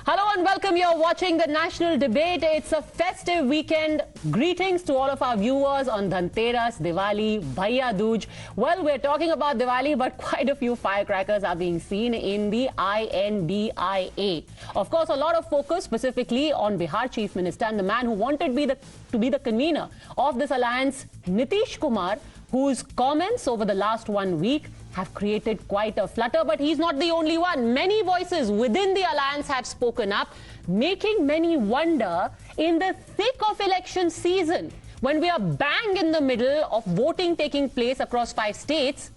Hello and welcome. You're watching the national debate. It's a festive weekend. Greetings to all of our viewers on Dhanteras, Diwali, Bhaiya Dooj. Well, we're talking about Diwali, but quite a few firecrackers are being seen in the INDIA. Of course, a lot of focus specifically on Bihar Chief Minister and the man who wanted to be the convener of this alliance, Nitish Kumar, whose comments over the last 1 week have created quite a flutter, but he's not the only one. Many voices within the alliance have spoken up, making many wonder in the thick of election season, when we are bang in the middle of voting taking place across 5 states,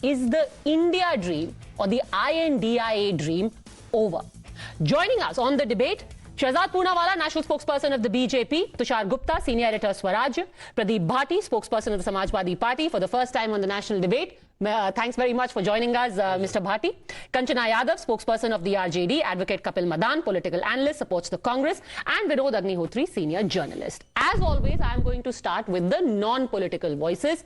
is the India dream or the INDIA dream over? Joining us on the debate, Shehzad Poonawalla, national spokesperson of the BJP, Tushar Gupta, senior editor Swaraj, Pradeep Bhati, spokesperson of the Samajwadi Party for the first time on the national debate. Thanks very much for joining us, Mr. Bhati. Kanchana Yadav, spokesperson of the RJD, advocate Kapil Madan, political analyst, supports the Congress, and Vinod Agnihotri, senior journalist. As always, I am going to start with the non-political voices.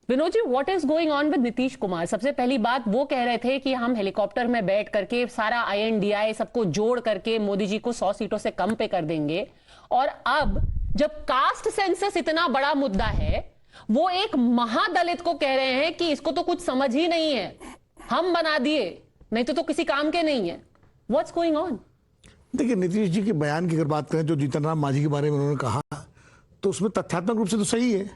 Vinod ji, what is going on with Nitish Kumar? सबसे पहली बात वो कह रहे थे कि हम helicopter में बैठ करके सारा INDIA सबको जोड़ करके मोदी जी को 100 सीटों से कम पे कर देंगे, और अब जब कास्ट सेंसस इतना बड़ा मुद्दा है, वो एक महादलित को कह रहे हैं कि इसको तो कुछ समझ ही नहीं है, हम बना दिए, नहीं तो किसी काम के नहीं है. What's going on? देखिए, नीतीश जी के बयान की अगर बात करें, जो जीतन राम मांझी के बारे में उन्होंने कहा, तो उसमें तथ्यात्मक रूप से तो सही है.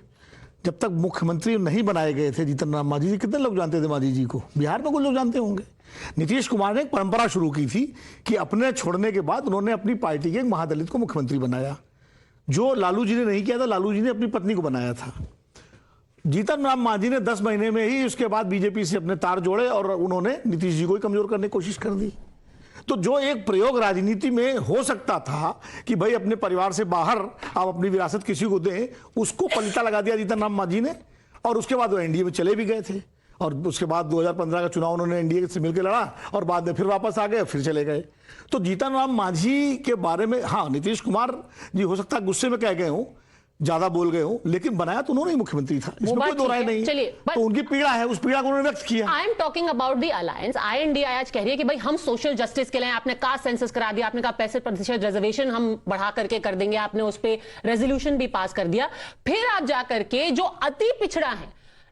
जब तक मुख्यमंत्री नहीं बनाए गए थे जीतन राम मांझी जी, कितने लोग जानते थे मांझी जी को? बिहार में कुछ लोग जानते होंगे. नीतीश कुमार ने एक परंपरा शुरू की थी कि अपने छोड़ने के बाद उन्होंने अपनी पार्टी के एक महादलित को मुख्यमंत्री बनाया. जो लालू जी ने नहीं किया था, लालू जी ने अपनी पत्नी को बनाया था. जीतन राम मांझी ने 10 महीने में ही उसके बाद बीजेपी से अपने तार जोड़े और उन्होंने नीतीश जी को ही कमजोर करने की कोशिश कर दी. तो जो एक प्रयोग राजनीति में हो सकता था कि भाई अपने परिवार से बाहर आप अपनी विरासत किसी को दें, उसको पलटा लगा दिया जीतन राम मांझी ने, और उसके बाद वो एनडीए में चले भी गए थे. और उसके बाद 2015 का चुनाव उन्होंने एनडीए से मिलकर लड़ा और बाद में फिर वापस आ गए, फिर चले गए. तो जीतन राम मांझी के बारे में हाँ, नीतीश कुमार जी हो सकता है गुस्से में कह गए हों, ज्यादा बोल गए हो, लेकिन बनाया तो उन्होंने ही मुख्यमंत्री था, इसमें कोई दो राय नहीं. चलिए, तो उनकी पीड़ा है, उस पीड़ा को उन्होंने व्यक्त किया. I am talking about the alliance. INDIA आज कह रही है कि भाई हम सोशल जस्टिस के लिए, आपने कास्ट सेंसस करा दिया, आपने कहा 65% रिजर्वेशन हम बढ़ा करके कर देंगे, आपने उस पर रेजोल्यूशन भी पास कर दिया. फिर आप जाकर के जो अति पिछड़ा है,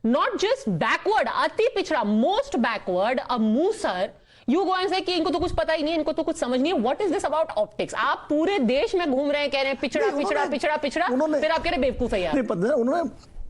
नॉट जस्ट बैकवर्ड, अति पिछड़ा, मोस्ट बैकवर्ड, अ मूसर, यू गो एंड से कि इनको तो कुछ पता ही नहीं है, इनको तो कुछ समझ नहीं है. What is this about optics? आप पूरे देश में घूम रहे हैं, कह रहे हैं पिछड़ा पिछड़ा पिछड़ा पिछड़ा, फिर आप कह रहे बेवकूफ है यार. उन्होंने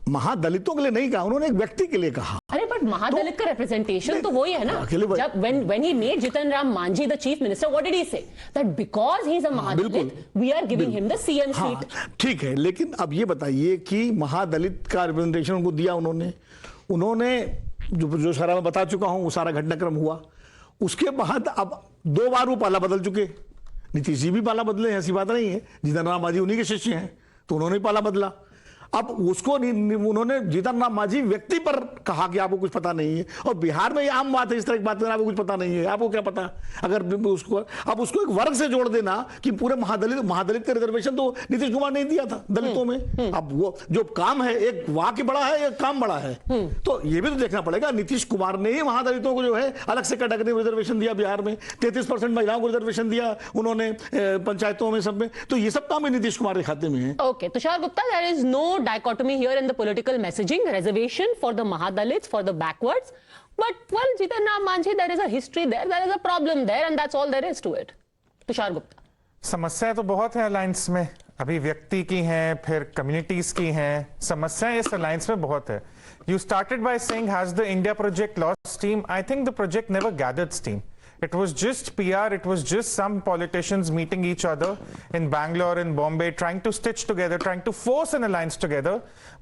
महादलितों के लिए नहीं कहा, उन्होंने एक व्यक्ति के लिए कहा. अरे बट महादलित का रिप्रेजेंटेशन तो वही है ना. जब when he made Jitan Ram Manjhi the chief minister, what did he say? That because he is a महादलित, we are giving him the CM seat. ठीक है, लेकिन अब ये बताइए कि महादलित का रिप्रेजेंटेशन उनको दिया उन्होंने जो सारा मैं बता चुका हूं, वो सारा घटनाक्रम हुआ. उसके बाद अब 2 बार वो पाला बदल चुके. नीतीश जी भी पाला बदले, ऐसी बात नहीं है. जीतन राम मांझी उन्हीं के शिष्य हैं, तो उन्होंने पाला बदला. अब उसको उन्होंने जीतन राम मांझी व्यक्ति पर कहा कि आपको कुछ पता नहीं है, और बिहार में ये आम बात है इस तरह की बात करना, आपको कुछ पता नहीं है. आपको क्या पता? अगर उसको एक वर्ग से जोड़ देना कि पूरे महादलित का रिजर्वेशन तो नीतीश कुमार ने दिया था दलितों में. अब वो जो काम है, एक वाक्य बड़ा है, एक काम बड़ा है, तो ये भी तो देखना पड़ेगा. नीतीश कुमार ने ही महादलितों को जो है अलग से कैटेगरी रिजर्वेशन दिया. बिहार में 33% महिलाओं को रिजर्वेशन दिया उन्होंने पंचायतों में, सब में. तो ये सब काम नीतीश कुमार के खाते में है. Okay, Tushar Gupta, there is no dichotomy here in the political messaging, reservation for the Mahadalits, for the backwards, but well, Jitan Ram Manjhi, there is a history there is a problem there, and that's all there is to it. Tushar Gupta, समस्याएं तो बहुत है alliance में, अभी व्यक्ति की हैं, फिर कम्युनिटीज की हैं. समस्याएं इस अलायंस में बहुत है. You started by saying has the India project lost steam? I think the project never gathered steam. It was just PR, it was just some politicians meeting each other in Bangalore, in Bombay, trying to stitch together, trying to force an alliance together.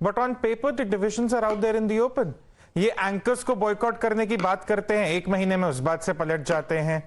But on paper, the divisions are out there in the open. ये anchors को boycott करने की बात करते हैं, 1 महीने में उस बात से पलट जाते हैं.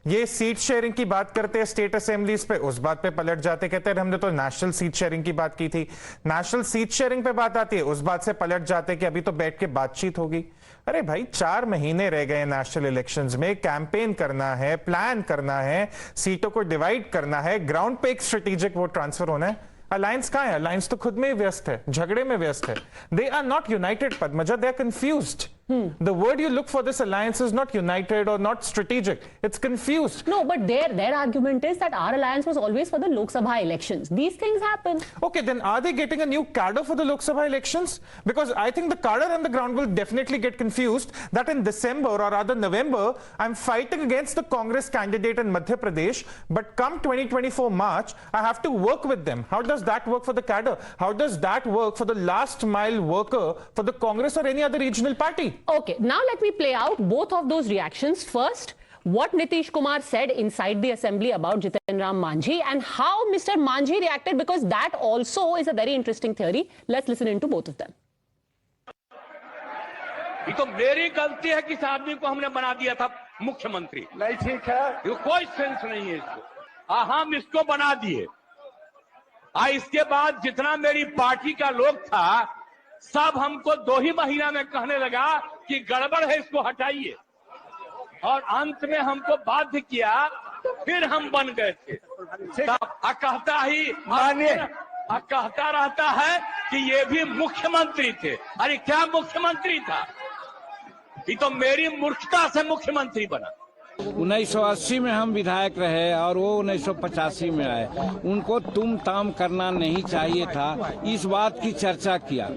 ये सीट शेयरिंग की बात करते हैं स्टेट असेंबलीज पे, उस बात पे पलट जाते, कहते हैं हमने तो नेशनल सीट शेयरिंग की बात की थी. नेशनल सीट शेयरिंग पे बात आती है, उस बात से पलट जाते कि अभी तो बैठ के बातचीत होगी. अरे भाई, 4 महीने रह गए नेशनल इलेक्शंस में, कैंपेन करना है, प्लान करना है, सीटों को डिवाइड करना है, ग्राउंड पे एक स्ट्रेटेजिक वोट ट्रांसफर होना है. अलायंस कहां है? अलायंस तो खुद में ही व्यस्त है, झगड़े में व्यस्त है. They are not united Padmaja, they are confused. The word you look for this alliance is not united or not strategic. It's confused. No, but their argument is that our alliance was always for the Lok Sabha elections. These things happen. Okay, then are they getting a new cadre for the Lok Sabha elections? Because I think the cadre on the ground will definitely get confused that in December or rather November, I'm fighting against the Congress candidate in Madhya Pradesh, but come 2024 March, I have to work with them. How does that work for the cadre? How does that work for the last mile worker for the Congress or any other regional party? Okay, now let me play out both of those reactions. First, what Nitish Kumar said inside the assembly about Jiten Ram Manjhi and how Mr. Manjhi reacted, because that also is a very interesting theory. Let's listen into both of them. ये तो मेरी गलती है कि इस आदमी को हमने बना दिया था मुख्यमंत्री। नहीं ठीक है, ये कोई सेंस नहीं है इसको। हम इसको बना दिए। इसके बाद जितना मेरी पार्टी का लोग था, सब हमको 2 ही महीना में कहने लगा कि गड़बड़ है, इसको हटाइए। और अंत में हमको बाध्य किया, फिर हम बन गए थे। कहता रहता है कि ये भी मुख्यमंत्री थे। अरे क्या मुख्यमंत्री था? ये तो मेरी मूर्खता से मुख्यमंत्री बना। 1980 में हम विधायक रहे और वो 1985 में आए। उनको तुम ताम करना नहीं चाहिए था, इस बात की चर्चा किया।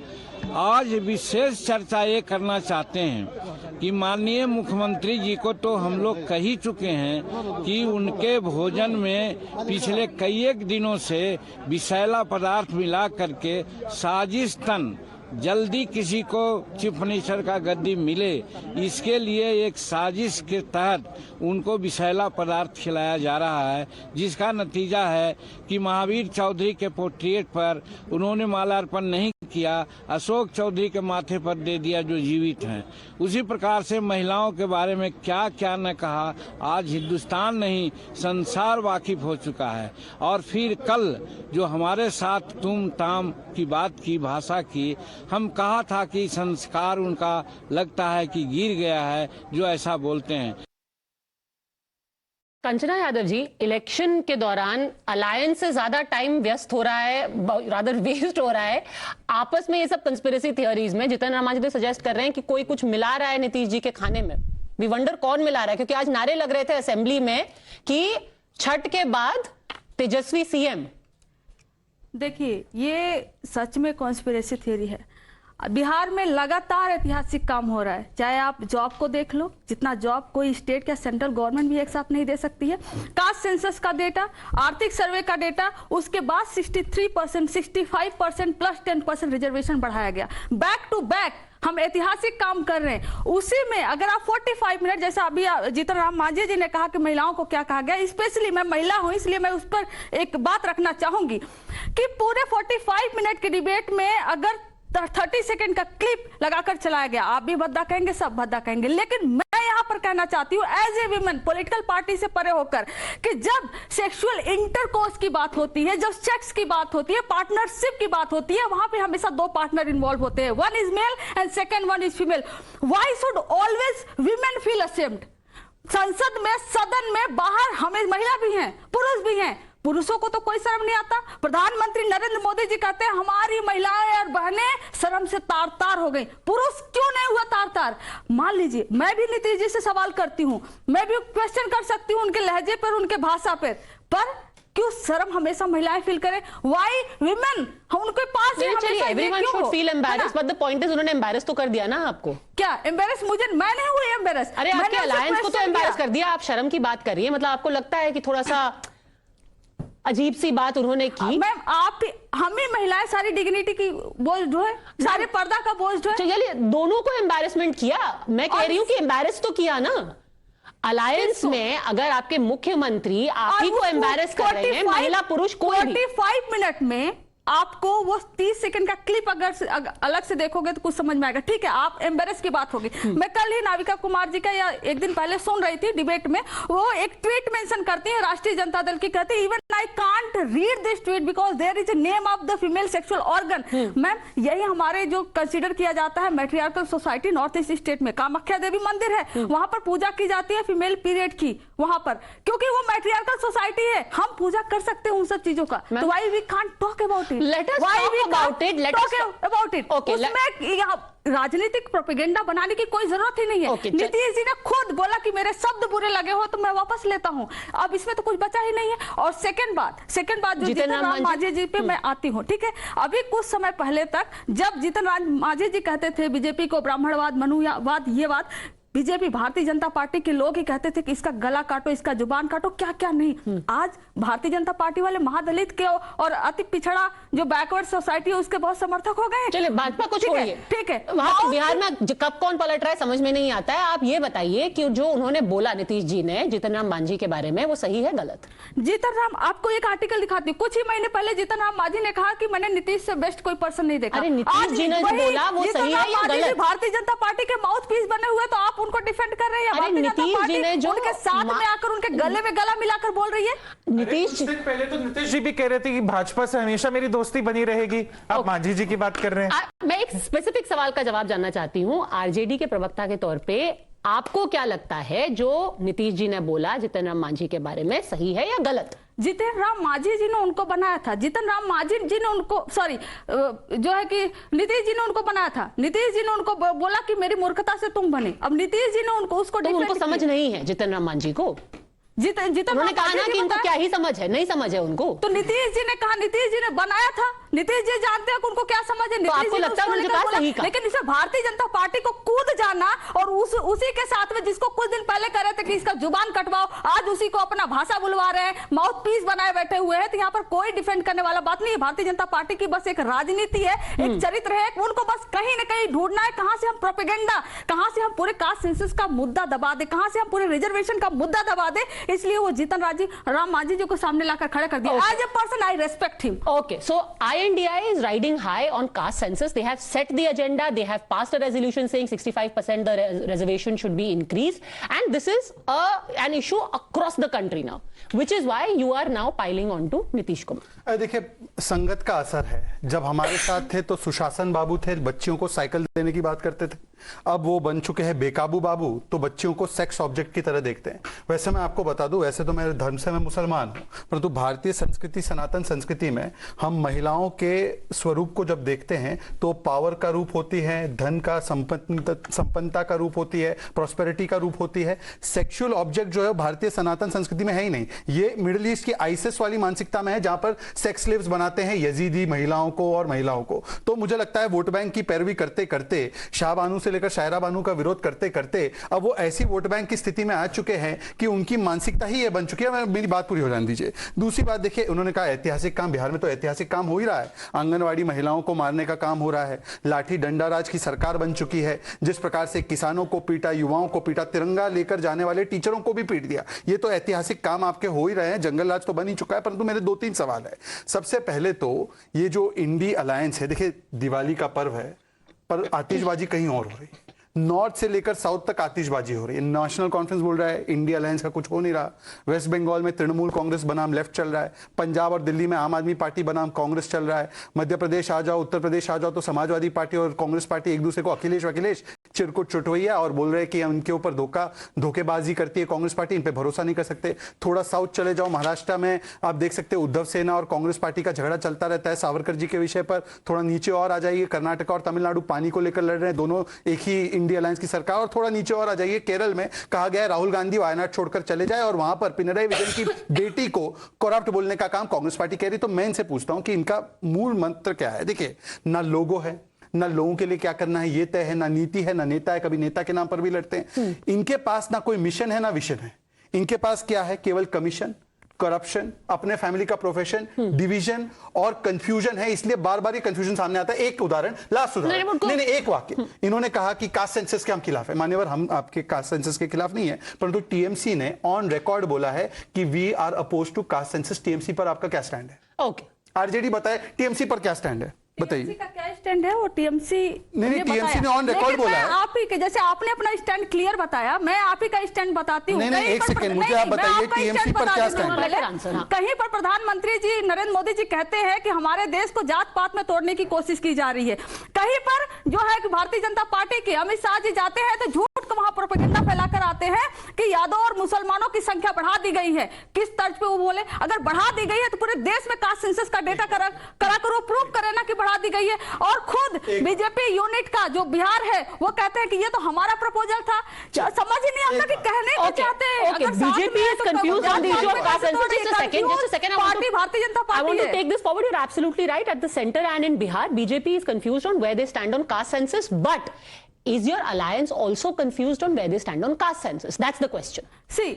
आज विशेष चर्चा ये करना चाहते हैं कि माननीय मुख्यमंत्री जी को तो हम लोग कह ही चुके हैं कि उनके भोजन में पिछले कई एक दिनों से विषैला पदार्थ मिला करके साजिशतन जल्दी किसी को चीफ मिनिस्टर का गद्दी मिले, इसके लिए एक साजिश के तहत उनको विषैला पदार्थ खिलाया जा रहा है, जिसका नतीजा है कि महावीर चौधरी के पोर्ट्रेट पर उन्होंने माल्यार्पण नहीं किया, अशोक चौधरी के माथे पर दे दिया जो जीवित हैं। उसी प्रकार से महिलाओं के बारे में क्या क्या न कहा, आज हिंदुस्तान नहीं संसार वाकिफ हो चुका है। और फिर कल जो हमारे साथ तुम ताम की बात की, भाषा की, हम कहा था कि संस्कार उनका लगता है कि गिर गया है जो ऐसा बोलते हैं। कंचना यादव जी, इलेक्शन के दौरान अलायंस से ज्यादा टाइम व्यस्त हो रहा है, रादर वेस्ट हो रहा है आपस में ये सब कंस्पिरेसी थियरीज में। जितन राम मांझी तो सजेस्ट कर रहे हैं कि कोई कुछ मिला रहा है नीतीश जी के खाने में। वी वंडर कौन मिला रहा है, क्योंकि आज नारे लग रहे थे असेंबली में कि छठ के बाद तेजस्वी सीएम। देखिए, ये सच में कॉन्स्पिरेसी थियरी है। बिहार में लगातार ऐतिहासिक काम हो रहा है। चाहे आप जॉब को देख लो, जितना जॉब कोई स्टेट या सेंट्रल गवर्नमेंट भी एक साथ नहीं दे सकती है। कास्ट सेंसस का डेटा, आर्थिक सर्वे का डेटा, उसके बाद 63%, 65% प्लस 10% रिजर्वेशन बढ़ाया गया। बैक टू बैक हम ऐतिहासिक काम कर रहे हैं। उसी में अगर आप 45 मिनट, जैसा अभी जीतन राम मांझी जी ने कहा कि महिलाओं को क्या कहा गया, स्पेशली मैं महिला हूं इसलिए मैं उस पर एक बात रखना चाहूंगी कि पूरे 45 मिनट के डिबेट में अगर 30 सेकंड का क्लिप लगाकर चलाया गया, आप भी भद्दा कहेंगे, सब भद्दा कहेंगे, लेकिन मैं यहां पर कहना चाहती हूं as a women, political party से परे होकर, कि जब सेक्सुअल इंटरकोर्स की बात होती है, जब सेक्स की बात होती है, पार्टनरशिप की बात होती है, वहां पे हमेशा 2 पार्टनर इन्वॉल्व होते हैं। One is male and second one is female. Why should always women feel ashamed? संसद में, सदन में, बाहर हमें महिला भी हैं, पुरुष भी हैं। पुरुषों को तो कोई शर्म नहीं आता। प्रधानमंत्री नरेंद्र मोदी जी कहते हैं हमारी महिलाएं और बहनें शर्म से तार तार हो गई। पुरुष क्यों नहीं हुआ तार तार? मान लीजिए, मैं भी नीतीश जी से सवाल करती हूं, मैं भी क्वेश्चन कर सकती हूं उनके लहजे पर, उनके भाषा पर क्यों शर्म हमेशा महिलाएं फील करें? Why women? उनके पास everyone should feel embarrassed, but the point is उन्होंने एम्बैरेस तो कर दिया ना आपको। क्या एम्बैरेस? मुझे, मैं नहीं हुई एम्बैरेस। अरे आपके अलायंस को तो एम्बैरेस कर दिया, आप शर्म की बात कर रही है। मतलब आपको लगता है कि थोड़ा सा अजीब सी बात उन्होंने की। मैम, आप हम ही महिलाएं सारी डिग्निटी की बोझ ढोए, सारे पर्दा का बोझ ढोए। चलिए, दोनों को एम्बैरेसमेंट किया। मैं कह रही हूं कि एम्बैरेस तो किया ना। अलायंस में अगर आपके मुख्यमंत्री आप ही को एम्बैरेस कर रहे हैं, महिला पुरुष कोई भी, 45 मिनट में आपको वो 30 सेकंड का क्लिप अगर अलग से देखोगे तो कुछ समझ में आएगा। ठीक है, आप एम्बेरस की बात होगी। मैं कल ही नाविका कुमार जी का या एक दिन पहले सुन रही थी डिबेट में, वो एक ट्वीट मेंशन करती है राष्ट्रीय जनता दल की, कहती है even I can't read this tweet because there is a name of the female sexual organ. Ma'am, यही हमारे जो कंसीडर किया जाता है matriarchal society north east state में, कामाख्या देवी मंदिर है, वहां पर पूजा की जाती है फीमेल पीरियड की वहां पर, क्योंकि वो मैट्रियार्कल सोसाइटी है। हम पूजा कर सकते हैं उन सब चीजों का, तो why we can't talk about it? Party. Let us talk about it. Let us talk about it. Okay, उसमें यहाँ राजनीतिक प्रोपेगेंडा बनाने की कोई जरूरत ही नहीं है। Okay, नीतीश जी ने खुद बोला कि मेरे शब्द बुरे लगे हो तो मैं वापस लेता हूँ। अब इसमें तो कुछ बचा ही नहीं है। और सेकंड बात जो जीतन राम मांझी जी पे मैं आती हूँ, ठीक है। अभी कुछ समय पहले तक जब जीतन राम मांझी जी कहते थे बीजेपी को ब्राह्मणवाद, मनुवाद, ये बात, बीजेपी भारतीय जनता पार्टी के लोग ही कहते थे कि इसका गला काटो, इसका जुबान काटो, क्या क्या नहीं। आज भारतीय जनता पार्टी वाले महादलित के और अति पिछड़ा जो बैकवर्ड सोसाइटी है उसके बहुत समर्थक हो गए। चलिए भाजपा को छोड़िए, ठीक है। वहां तो बिहार में कब कौन पलट रहा है समझ में नहीं आता है। आप ये बताइए कि जो उन्होंने बोला नीतीश जी ने जीतन राम मांझी के बारे में, वो सही है गलत? जीतन राम, आपको एक आर्टिकल दिखाती हूँ, कुछ ही महीने पहले जीतन राम मांझी ने कहा कि मैंने नीतीश से बेस्ट कोई पर्सन नहीं देखा। अरे नीतीश जी ने जो बोला वो सही है या गलत? भारतीय जनता पार्टी के माउथ पीस बने हुए तो आप उनको डिफेंड कर रहे हैं। अरे नीतीश जी ने जो उनके साथ में आकर उनके गले में गला मिलाकर बोल रही है। नीतीश पहले तो नीतीश जी भी कह रहे थे कि भाजपा से हमेशा मेरी दोस्ती बनी रहेगी। आप मांझी जी की बात कर रहे हैं। मैं एक स्पेसिफिक सवाल का जवाब जानना चाहती हूँ आरजेडी के प्रवक्ता के तौर पे। आपको क्या लगता है जो नीतीश जी ने बोला जीतन राम मांझी के बारे में, सही है या गलत? जीतन राम मांझी जी ने उनको बनाया था, जीतन राम मांझी जी ने उनको जो है कि नीतीश जी ने उनको बनाया था। नीतीश जी ने उनको बोला कि मेरी मूर्खता से तुम बने। अब नीतीश जी ने उसको तो उनको समझ नहीं है जीतन राम मांझी को। उन्होंने कहा ना कि इनको क्या ही समझ है, नहीं समझ है उनको। तो नीतीश जी ने कहा, नीतीश जी ने बनाया था, नीतीश जी जानते हैं कि उनको क्या समझ है। तो आपको लगता है उनके पास सही कहा? लेकिन इसमें भारतीय जनता पार्टी को कूद जाना और उसी के साथ में जिसको कुछ दिन पहले कह रहे थे कि इसका जुबान कटवाओ, आज उसी को अपना भाषा बुलवा रहे हैं, माउथ पीस बनाए बैठे हुए हैं। तो यहाँ पर कोई डिफेंड करने वाला बात नहीं है। भारतीय जनता पार्टी की बस एक राजनीति है, एक चरित्र है। उनको बस कहीं ना कहीं ढूंढना है कहां से हम प्रोपेगेंडा, कहां से हम पूरे कास्ट सेंसस का मुद्दा दबा दे, कहां से हम पूरे रिजर्वेशन का मुद्दा दबा दे। इसलिए वो जीतन राम मांझी जी को सामने लाकर खड़े कर दिया। As a person, I respect him. Okay, so INDI is riding high on caste census. They have set the agenda. They have passed a resolution saying 65% the reservation should be increased, and this is an issue across the country now, which is why you are now piling on to Nitish Kumar. देखिए, संगत का असर है। जब हमारे साथ थे तो सुशासन बाबू थे, बच्चियों को साइकिल देने की बात करते थे। अब वो बन चुके हैं बेकाबू बाबू, तो बच्चियों को सेक्स ऑब्जेक्ट की तरह देखते हैं। वैसे मैं आपको बता दूं, वैसे तो मेरे धर्म से मैं मुसलमान हूं, परंतु भारतीय संस्कृति, सनातन संस्कृति में हम महिलाओं के स्वरूप को जब देखते हैं तो पावर का रूप होती है, धन का, संपन्नता का रूप होती है, प्रॉस्पेरिटी का रूप होती है। सेक्सुअल ऑब्जेक्ट जो है भारतीय सनातन संस्कृति में है ही नहीं। ये मिडिल ईस्ट की आईसिस वाली मानसिकता में है, जहां पर सेक्स स्लेव्स बनाते हैं यजीदी महिलाओं को और महिलाओं को। तो मुझे लगता है वोट बैंक की पैरवी करते करते, शाहबानू से लेकर शायरा बानू का विरोध करते करते अब वो ऐसी वोट बैंक की स्थिति में आ चुके हैं कि उनकी मानसिकता ही ये बन चुकी है। मेरी बात पूरी हो जाने दीजिए। दूसरी बात देखिए, उन्होंने कहा ऐतिहासिक काम, बिहार में तो ऐतिहासिक काम हो ही रहा है। आंगनवाड़ी महिलाओं को मारने का काम हो रहा है, लाठी डंडा राज की सरकार बन चुकी है। जिस प्रकार से किसानों को पीटा, युवाओं को पीटा, तिरंगा लेकर जाने वाले टीचरों को भी पीट दिया, ये तो ऐतिहासिक काम आपके हो ही रहे हैं। जंगल राज तो बन ही चुका है। परंतु मेरे 2-3 सवाल है। सबसे पहले तो ये जो इंडी अलायंस है, देखिए दिवाली का पर्व है पर आतिशबाजी कहीं और हो रही है। नॉर्थ से लेकर साउथ तक आतिशबाजी हो रही है। नेशनल कॉन्फ्रेंस बोल रहा है इंडिया अलायंस का कुछ हो नहीं रहा। वेस्ट बंगाल में तृणमूल कांग्रेस बनाम लेफ्ट चल रहा है। पंजाब और दिल्ली में आम आदमी पार्टी बनाम कांग्रेस चल रहा है। मध्य प्रदेश आ जाओ, उत्तर प्रदेश आ जाओ तो समाजवादी पार्टी और कांग्रेस पार्टी एक दूसरे को अखिलेश चिरकुट चुटवैया और बोल रहे हैं कि उनके ऊपर धोखेबाजी करती है कांग्रेस पार्टी, इन पे भरोसा नहीं कर सकते। थोड़ा साउथ चले जाओ, महाराष्ट्र में आप देख सकते हैं उद्धव सेना और कांग्रेस पार्टी का झगड़ा चलता रहता है सावरकर जी के विषय पर। थोड़ा नीचे और आ जाइए, कर्नाटक और तमिलनाडु पानी को लेकर लड़ रहे हैं, दोनों एक ही इंडिया अलायंस की सरकार। और थोड़ा नीचे और आ जाइए, केरल में कहा गया है राहुल गांधी वायनाड छोड़कर चले जाए और वहां पर पिनराई विजयन की बेटी को करप्ट बोलने का काम कांग्रेस पार्टी कह रही। तो मैं इनसे पूछता हूं कि इनका मूल मंत्र क्या है? देखिए, ना लोगो है, ना लोगों के लिए क्या करना है ये तय है, ना नीति है, ना नेता है। कभी नेता के नाम पर भी लड़ते हैं। इनके पास ना कोई मिशन है ना विजन है। इनके पास क्या है? केवल कमीशन, करप्शन, अपने फैमिली का प्रोफेशन, डिवीजन और कंफ्यूजन है। इसलिए बार बार ये कंफ्यूजन सामने आता है। एक उदाहरण, लास्ट उदाहरण, नहीं एक वाक्य। इन्होंने कहा कि कास्ट सेंसस के हम खिलाफ है। मान्यवर, हम आपके कास्ट सेंसस के खिलाफ नहीं है, परंतु टीएमसी ने ऑन रिकॉर्ड बोला है कि we are oppose to caste census. TMC पर आपका क्या स्टैंड है? ओके, आरजेडी बताए टीएमसी पर क्या स्टैंड है? बताइए। TMC का क्या स्टैंड है वो टीएमसी नहीं, TMC ने ऑन रिकॉर्ड बोला है। आप ही के जैसे आपने अपना स्टैंड क्लियर बताया, मैं आप ही का स्टैंड बताती हूँ। नहीं, एक सेकंड, मुझे आप बताइए TMC पर क्या स्टैंड है? कहीं पर प्रधानमंत्री जी नरेंद्र मोदी जी कहते हैं कि हमारे देश को जात पात में तोड़ने की कोशिश की जा रही है। कहीं पर जो है कि भारतीय जनता पार्टी के अमित शाह जी जाते हैं तो झूठ का वहां प्रोपेगेंडा फैलाकर आते हैं कि यादव और मुसलमानों की संख्या बढ़ा दी गई है। किस तर्ज पे वो बोले? अगर बढ़ा दी गई है तो पूरे देश में कास्ट सेंसस का डेटा करा कर वो प्रूव करे ना कि बढ़ा दी गई है। और खुद बीजेपी यूनिट का जो बिहार है वो कहते हैं कि ये तो हमारा प्रपोजल था। समझ ही नहीं आता कि कहने को चाहते हैं। BJP is confused on the issue of caste census. Just a second. Party Bharatiya Janata I want party to take this forward. You're absolutely right. At the center and in Bihar, BJP is confused on where they stand on caste census. But is your alliance also confused on where they stand on caste census? That's the question. See,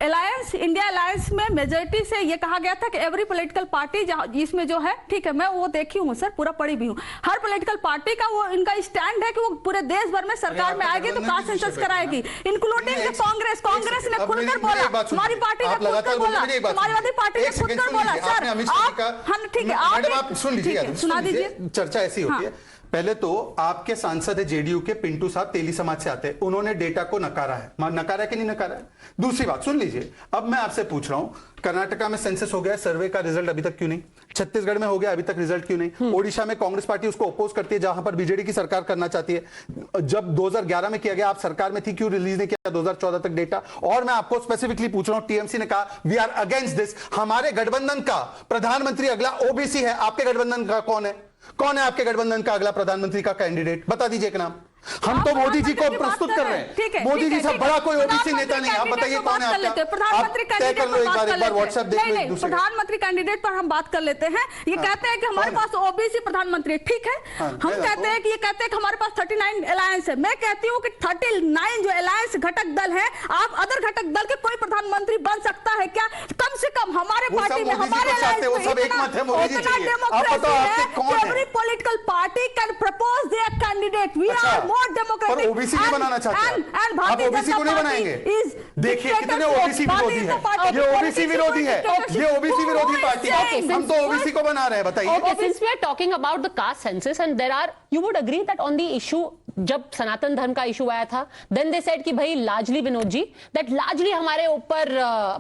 alliance, India alliance में majority से ये कहा गया था कि every political party जिसमें जो है, ठीक है, मैं वो देखी हूँ सर, पूरा पढ़ी भी हूँ, हर पॉलिटिकल पार्टी का वो इनका स्टैंड है कि वो पूरे देश भर में सरकार में आएगी तो कास्ट सेंसस कराएगी, इंक्लूडिंग कांग्रेस ने खुलकर बोला, हमारी पार्टी ने खुलकर बोला, समाजवादी पार्टी ने खुलकर बोला। सर आप, ठीक है, आप सुन लीजिए, सुना दीजिए। चर्चा ऐसी होती है। पहले तो आपके सांसद है जेडीयू के पिंटू साहब, तेली समाज से आते हैं, उन्होंने डेटा को नकारा है। नकारा है कि नहीं नकारा है? दूसरी बात सुन लीजिए, अब मैं आपसे पूछ रहा हूं, कर्नाटका में सेंसस हो गया, सर्वे का रिजल्ट अभी तक क्यों नहीं? छत्तीसगढ़ में हो गया, अभी तक रिजल्ट क्यों नहीं? ओडिशा में कांग्रेस पार्टी उसको अपोज करती है, जहां पर बीजेडी की सरकार करना चाहती है। जब 2011 में किया गया, आप सरकार में थी, क्यों रिलीज नहीं किया 2014 तक डेटा? और मैं आपको स्पेसिफिकली पूछ रहा हूं, टीएमसी ने कहा वी आर अगेंस्ट दिस। हमारे गठबंधन का प्रधानमंत्री अगला ओबीसी है, आपके गठबंधन का कौन है? कौन है आपके गठबंधन का अगला प्रधानमंत्री का कैंडिडेट? बता दीजिए एक नाम। हम तो मोदी जी को प्रस्तुत कर रहे हैं, मोदी जी से बड़ा कोई ओबीसी नेता नहीं। आप बताइए कौन है आपका? प्रधानमंत्री कैंडिडेट पर एक बार व्हाट्सएप देख लो। प्रधानमंत्री कैंडिडेट पर हम बात कर लेते हैं। ये कहते हैं कि हमारे पास ओबीसी प्रधानमंत्री, ठीक है, हम कहते हैं कि ये कहते हैं कि हमारे पास 39 अलायंस है। मैं कहती हूँ कि 39 जो अलायंस घटक दल है, आप अदर घटक दल के कोई प्रधानमंत्री बन सकता है क्या? कम से कम हमारे पार्टी में, हमारे every political party can propose their candidate. We are more democratic. OBC नहीं बनाना चाहते हैं आप? ओबीसी को नहीं बनाएंगे? देखिए कितने ओबीसी विरोधी है, ये ओबीसी विरोधी है, ये ओबीसी विरोधी पार्टी है। हम तो ओबीसी को बना रहे हैं। बताइए। Okay, since we are talking about the caste census and there are, you would agree that on the issue, जब सनातन धर्म का इशू आया था, then they said कि भाई largely Vinod ji, that largely हमारे ऊपर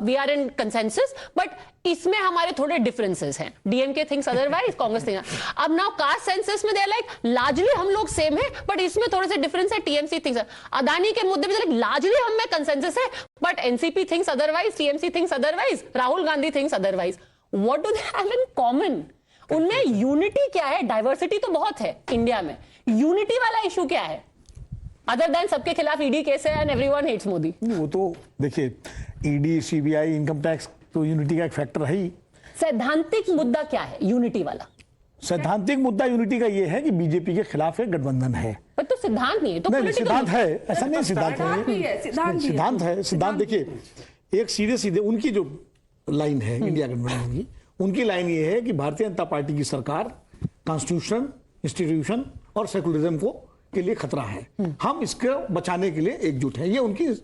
we are in consensus, but इसमें हमारे थोड़े डिफरेंसेस हैं। DMK thinks otherwise, Congress thinks. अब नाउ कास्ट सेंसस में दे लाइक लार्जली हम लोग सेम है, बट इसमें थोड़े से डिफरेंस है। टीएमसी थिंक्स, अदानी के मुद्दे पे लार्जली हम में कंसेंसस है, but NCP thinks otherwise, TMC thinks otherwise, Rahul Gandhi thinks otherwise. What do they have in common? उनमें यूनिटी क्या है? डाइवर्सिटी तो बहुत है इंडिया में, यूनिटी वाला इशू क्या है? अदर देन सबके खिलाफ ईडी केस है एंड एवरीवन हेट्स मोदी। वो तो देखिए, ईडी, सीबीआई, इनकम टैक्स तो यूनिटी का एक फैक्टर है ही। सैद्धांतिक मुद्दा क्या है यूनिटी वाला? सैद्धांतिक मुद्दा यूनिटी का ये है कि बीजेपी के खिलाफ एक गठबंधन है। पर तो सिद्धांत नहीं है, तो नहीं, सिद्धांत है, ऐसा नहीं, सिद्धांत है, सिद्धांत है। सिद्धांत देखिए, एक सीधे सीधे उनकी जो लाइन है इंडिया गठबंधन की, उनकी लाइन ये है कि भारतीय जनता पार्टी की सरकार कॉन्स्टिट्यूशन, इंस्टीट्यूशन और सेकुलरिज्म को के लिए खतरा है, हम इसको बचाने के लिए एकजुट है। ये उनकी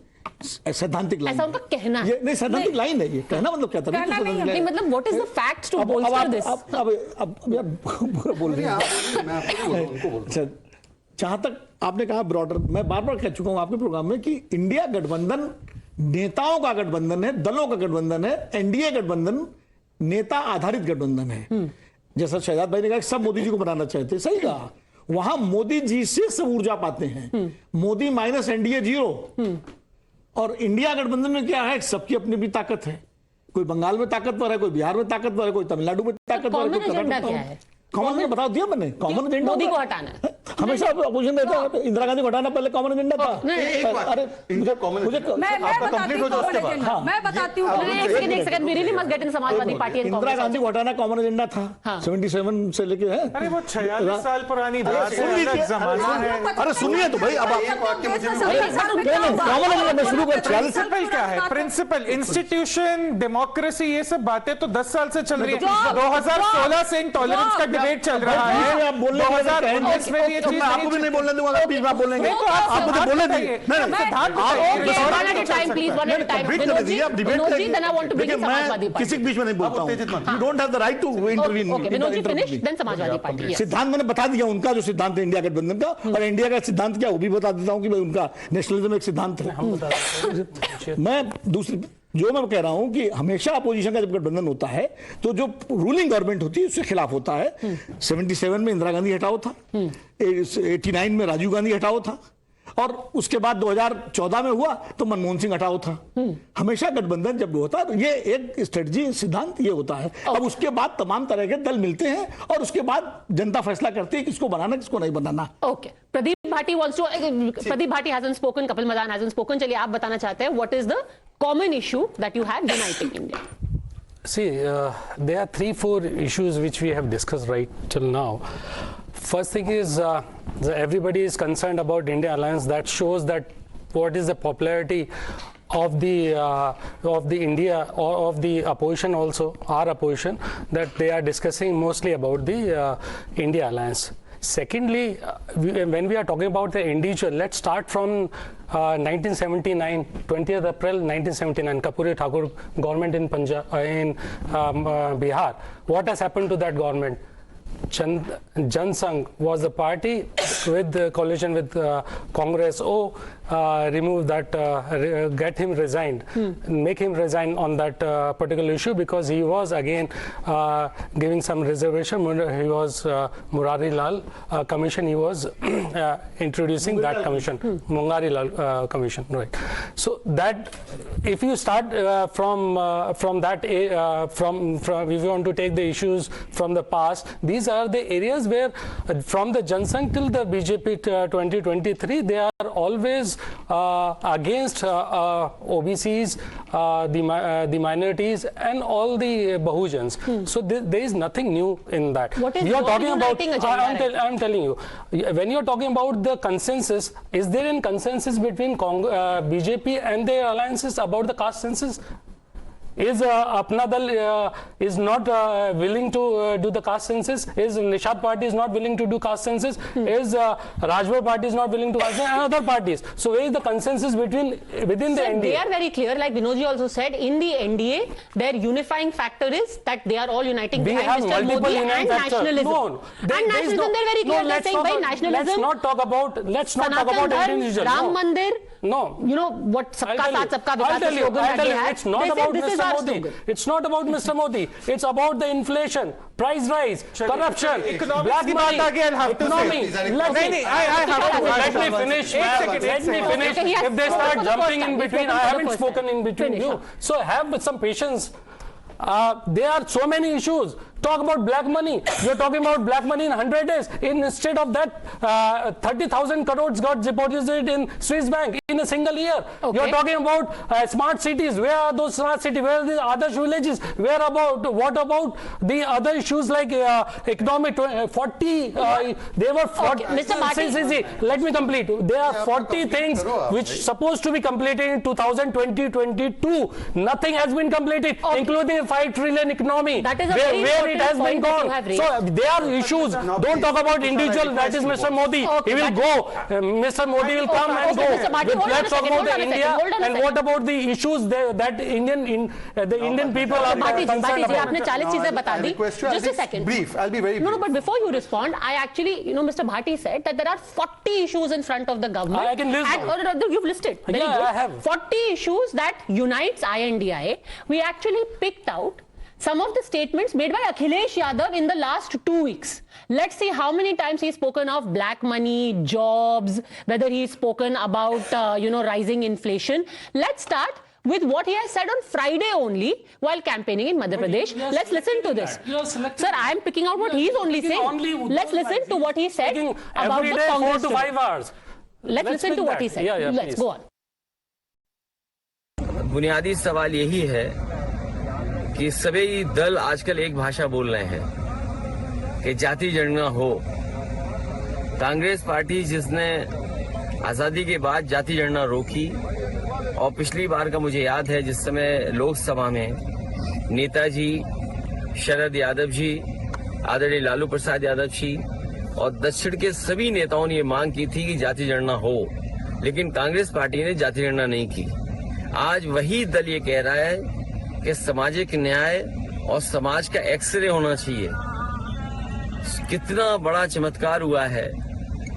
सैद्धांतिक लाइन, ऐसा उनका कहना है। ये नहीं, सैद्धांतिक लाइन है। ये कहना मतलब क्या था? नहीं, मतलब what is the facts to bolster this? अब पूरा बोल रही हूं। जहां तक आपने कहा ब्रॉडर, मैं बार बार कह चुका हूं आपके प्रोग्राम में कि इंडिया गठबंधन नेताओं का गठबंधन है, दलों का गठबंधन है। एनडीए गठबंधन नेता आधारित गठबंधन है। जैसा शहजाद भाई ने कहा सब मोदी जी को बनाना चाहते, सही कहा। वहां मोदी जी से सब ऊर्जा पाते हैं। Modi minus NDA 0। और इंडिया गठबंधन में क्या है? सबकी अपनी भी ताकत है। कोई बंगाल में ताकतवर है, कोई बिहार में ताकतवर है, कोई तमिलनाडु में ताकतवर है, कोई कर्नाटक में। कॉमन एजेंडा बता दिया मैंने, कॉमन एजेंडा मोदी को हटाना है। हमेशा अपोजिशन रहता है, इंदिरा गांधी को हटाना पहले कॉमन एजेंडा था। अरे मुझे आपका कंप्लीट हो जाए उसके बाद मैं बताती हूँ। एक second, we really must get in Samajwadi party and Indira Gandhi को हटाना कॉमन एजेंडा था 77 से लेके है। अरे वो 46 साल पुरानी बात है, अलग जमाना है। अरे सुनिए तो भाई, अब कॉमन एजेंडा शुरू कर। प्रिंसिपल क्या है? प्रिंसिपल, इंस्टीट्यूशन, डेमोक्रेसी, ये सब बातें तो 10 साल से चल रही है। 2016 से इंटॉलरेंस का डिबेट चल रहा है, 2019 में भी ये ये तो चीज मैं आपको भी नहीं बोलने दूंगा, अगर बीच में आप बोलेंगे नहीं, तो आप आप मुझे सिद्धांत बोलने बताइए। दीजिए। नहीं सिद्धांत आप बताइए। Okay, one at a time, please, one at a time. Debate Vinod दीजिए, ji, आप debate Vinod ji, then I want to bring in Samajwadi मैं Party. किसी के बीच में नहीं बोलता हूँ, you don't have the right to intervene. Okay, Vinod ji finish, then Samajwadi Party. Yes. सिद्धांत मैंने बता दिया उनका, जो सिद्धांत है इंडिया गठबंधन का, और इंडिया का सिद्धांत क्या वो भी बता देता हूँ कि भाई उनका नेशनलिज्म एक सिद्धांत है। मैं दूसरी जो मैं कह रहा हूं कि हमेशा अपोजिशन का जब गठबंधन होता है तो जो रूलिंग गवर्नमेंट होती है उसके खिलाफ होता है। 77 में इंदिरा गांधी हटाओ था, 89 में राजीव गांधी हटाओ था, और उसके बाद 2014 में हुआ तो मनमोहन सिंह हटाओ था। हमेशा गठबंधन जब होता है तो ये एक स्ट्रेटजी सिद्धांत ये होता है। अब उसके बाद तमाम तरह के दल मिलते हैं और उसके बाद जनता फैसला करती है किसको बनाना किसको नहीं बनाना। Okay. Pradeep Bhati wants to. Pradeep Bhati hasn't spoken. Kapil Madan hasn't spoken. चलिए आप बताना चाहते हैं what is the common issue that you have uniting India? See, there are 3-4 issues which we have discussed right till now. First thing is everybody is concerned about India alliance. That shows that what is the popularity of the India or of the opposition, also our opposition, that they are discussing mostly about the India alliance. Secondly, when we are talking about the individual, let's start from 1979, 20th April 1979, Kapuri Thakur government in Punjab, in Bihar. What has happened to that government? Jan Sangh was the party with the coalition with Congress. Remove that, get him resigned, make him resign on that particular issue, because he was again giving some reservation. He was Murari Lal commission. He was introducing that commission, Mungari Lal commission, right? So that if you start from that, if you want to take the issues from the past, these are the areas where from the Jan Sangh till the BJP 2023, they are always against OBCs, the minorities, and all the Bahujans. So there is nothing new in that. What is you are your talking about? uniting agenda, I'm telling you, when you are talking about the consensus, is there a consensus between BJP and their alliances about the caste census? Is Apna Dal is not willing to do the caste census? Is Nishad Party is not willing to do caste census? Is Rajbhar Party is not willing to caste census? And other parties. So where is the consensus within the NDA? They are very clear, like Vinodji also said, in the NDA, their unifying factor is that they are all uniting We have behind Mr. multiple Modi and unifying factors. nationalism. No, And nationalism, they're very clear. They're saying, by nationalism, let's not talk about individual. Ram Mandir. No. You know what? Sabka Saath, Sabka Vikas, the slogan that they have. It's not about Mr. Modi. It's not about Mr. Modi. It's about the inflation, price rise, corruption, black money, economy. Let me finish. Let me finish. If they start jumping in between, I haven't spoken in between you. So have some patience. There are so many issues. Talk about black money. You're talking about black money in 100 days. Instead of that, 30,000 crores got deposited in Swiss Bank in a single year. Okay. You're talking about smart cities. Where are those smart cities? Where are the other villages? What about the other issues like economic? 40. There were 40. Okay, Mr. Bhati. Let me complete. There are 40 things which supposed to be completed in 2022. Nothing has been completed, including a 5 trillion economy. That is a very it has been point that you gone. have raised. So there are issues. Don't talk about individual. That is Mr. Modi. Okay, he will go. Mr. Modi will come and go. Mr. Bhati, hold on Let's a talk second, about hold on a India second, hold on a and second. what about the issues that the Indian people are Bhati concerned ji, about. आपने 40 चीजें बता दी. request you, I'll Just a be second. brief. I'll be very No, brief. but before you respond, I actually, Mr. Bhati said that there are 40 issues in front of the government. I can list them. You've listed. Very Yeah, good. I have. 40 issues that unites INDIA. We actually picked out some of the statements made by Akhilesh Yadav in the last 2 weeks. Let's see how many times he's spoken of black money, jobs, whether he's spoken about, rising inflation. Let's start with what he has said on Friday only while campaigning in Madhya Pradesh. Let's listen to this. Sir, I am picking out what he's only saying. Let's listen to what he said about the Congress. 4 to 5 hours. Let's listen to what he said. Yeah, Let's go on. बुनियादी सवाल यही है कि सभी दल आजकल एक भाषा बोल रहे हैं कि जाति जनगणना हो। कांग्रेस पार्टी जिसने आजादी के बाद जाति जनगणना रोकी, और पिछली बार का मुझे याद है जिस समय लोकसभा में नेताजी शरद यादव जी, आदरणीय लालू प्रसाद यादव जी और दक्षिण के सभी नेताओं ने ये मांग की थी कि जाति गणना हो, लेकिन कांग्रेस पार्टी ने जाति गणना नहीं की। आज वही दल ये कह रहा है कि सामाजिक न्याय और समाज का एक्सरे होना चाहिए। कितना बड़ा चमत्कार हुआ है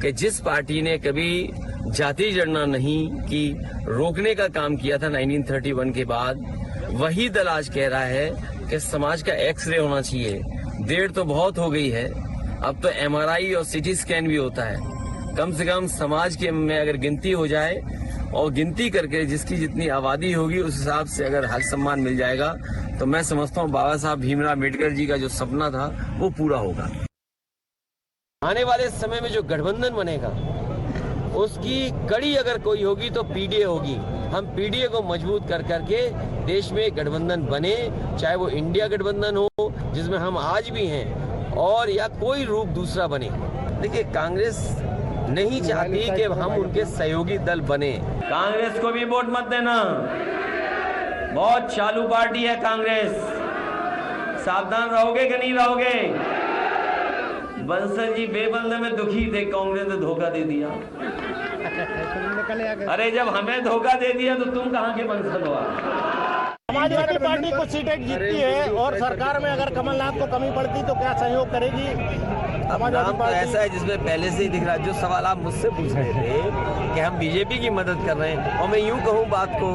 कि जिस पार्टी ने कभी जाति गणना नहीं की, रोकने का काम किया था 1931 के बाद, वही दल आज कह रहा है कि समाज का एक्सरे होना चाहिए। देर तो बहुत हो गई है, अब तो एमआरआई और सीटी स्कैन भी होता है। कम से कम समाज के में अगर गिनती हो जाए और गिनती करके जिसकी जितनी आबादी होगी उस हिसाब से अगर हक सम्मान मिल जाएगा तो मैं समझता हूँ बाबा साहब भीमराव अम्बेडकर जी का जो सपना था वो पूरा होगा। आने वाले समय में जो गठबंधन बनेगा उसकी कड़ी अगर कोई होगी तो पीडीए होगी। हम पीडीए को मजबूत कर करके देश में गठबंधन बने, चाहे वो इंडिया गठबंधन हो जिसमें हम आज भी हैं, और या कोई रूप दूसरा बने। देखिए, कांग्रेस नहीं चाहती कि हम उनके सहयोगी दल बने। कांग्रेस को भी वोट मत देना, बहुत चालू पार्टी है कांग्रेस। सावधान रहोगे कि नहीं रहोगे? बंसल जी बेबंदे में दुखी थे, कांग्रेस ने धोखा दे दिया। अरे जब हमें धोखा दे दिया तो तुम कहाँ के बंसल हो? समाजवादी पार्टी कुछ सीटें जीतती है और सरकार में अगर कमलनाथ को कमी पड़ती तो क्या सहयोग करेगी? नाम तो ऐसा है जिसमें पहले से ही दिख रहा है। जो सवाल आप मुझसे पूछ रहे थे कि हम बीजेपी की मदद कर रहे हैं, और मैं यूं कहूं बात को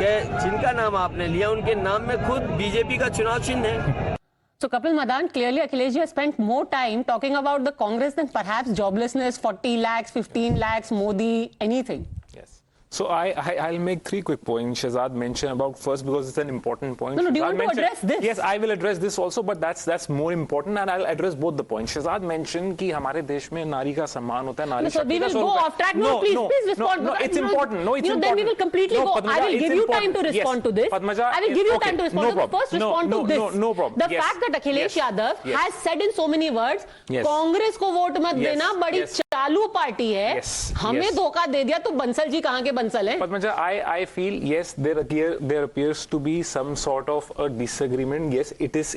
कि जिनका नाम आपने लिया उनके नाम में खुद बीजेपी का चुनाव चिन्ह है। So Kapil Madan, clearly Akhilesh has spent more time talking about the Congress than perhaps joblessness, 40 lakhs, 15 lakhs, Modi, anything. Yes. So I'll make three quick points. Shahzad mentioned about first because it's an important point. No, do you Shahzad want to address this? Yes, I will address this also, but that's more important, and I'll address both the points. Shahzad mentioned कि हमारे देश में नारी का सम्मान होता है, नारी No, sir, we will go off track. No, please respond. No, it's important. No, it's important. Then we will completely go. I will give you time to respond to this. Padmaja, I will give you time to respond. No So problem. first respond to this. No problem. The fact that Akhilesh Yadav has said in so many words, Yes. Congress को vote मत देना, बड़ी चालू party है, हमें धोखा दे दिया, तो बंसल जी कहाँ के बंसल हैं? Padmaja, I feel yes, there appears to be some sort of a disagreement. Yes, it is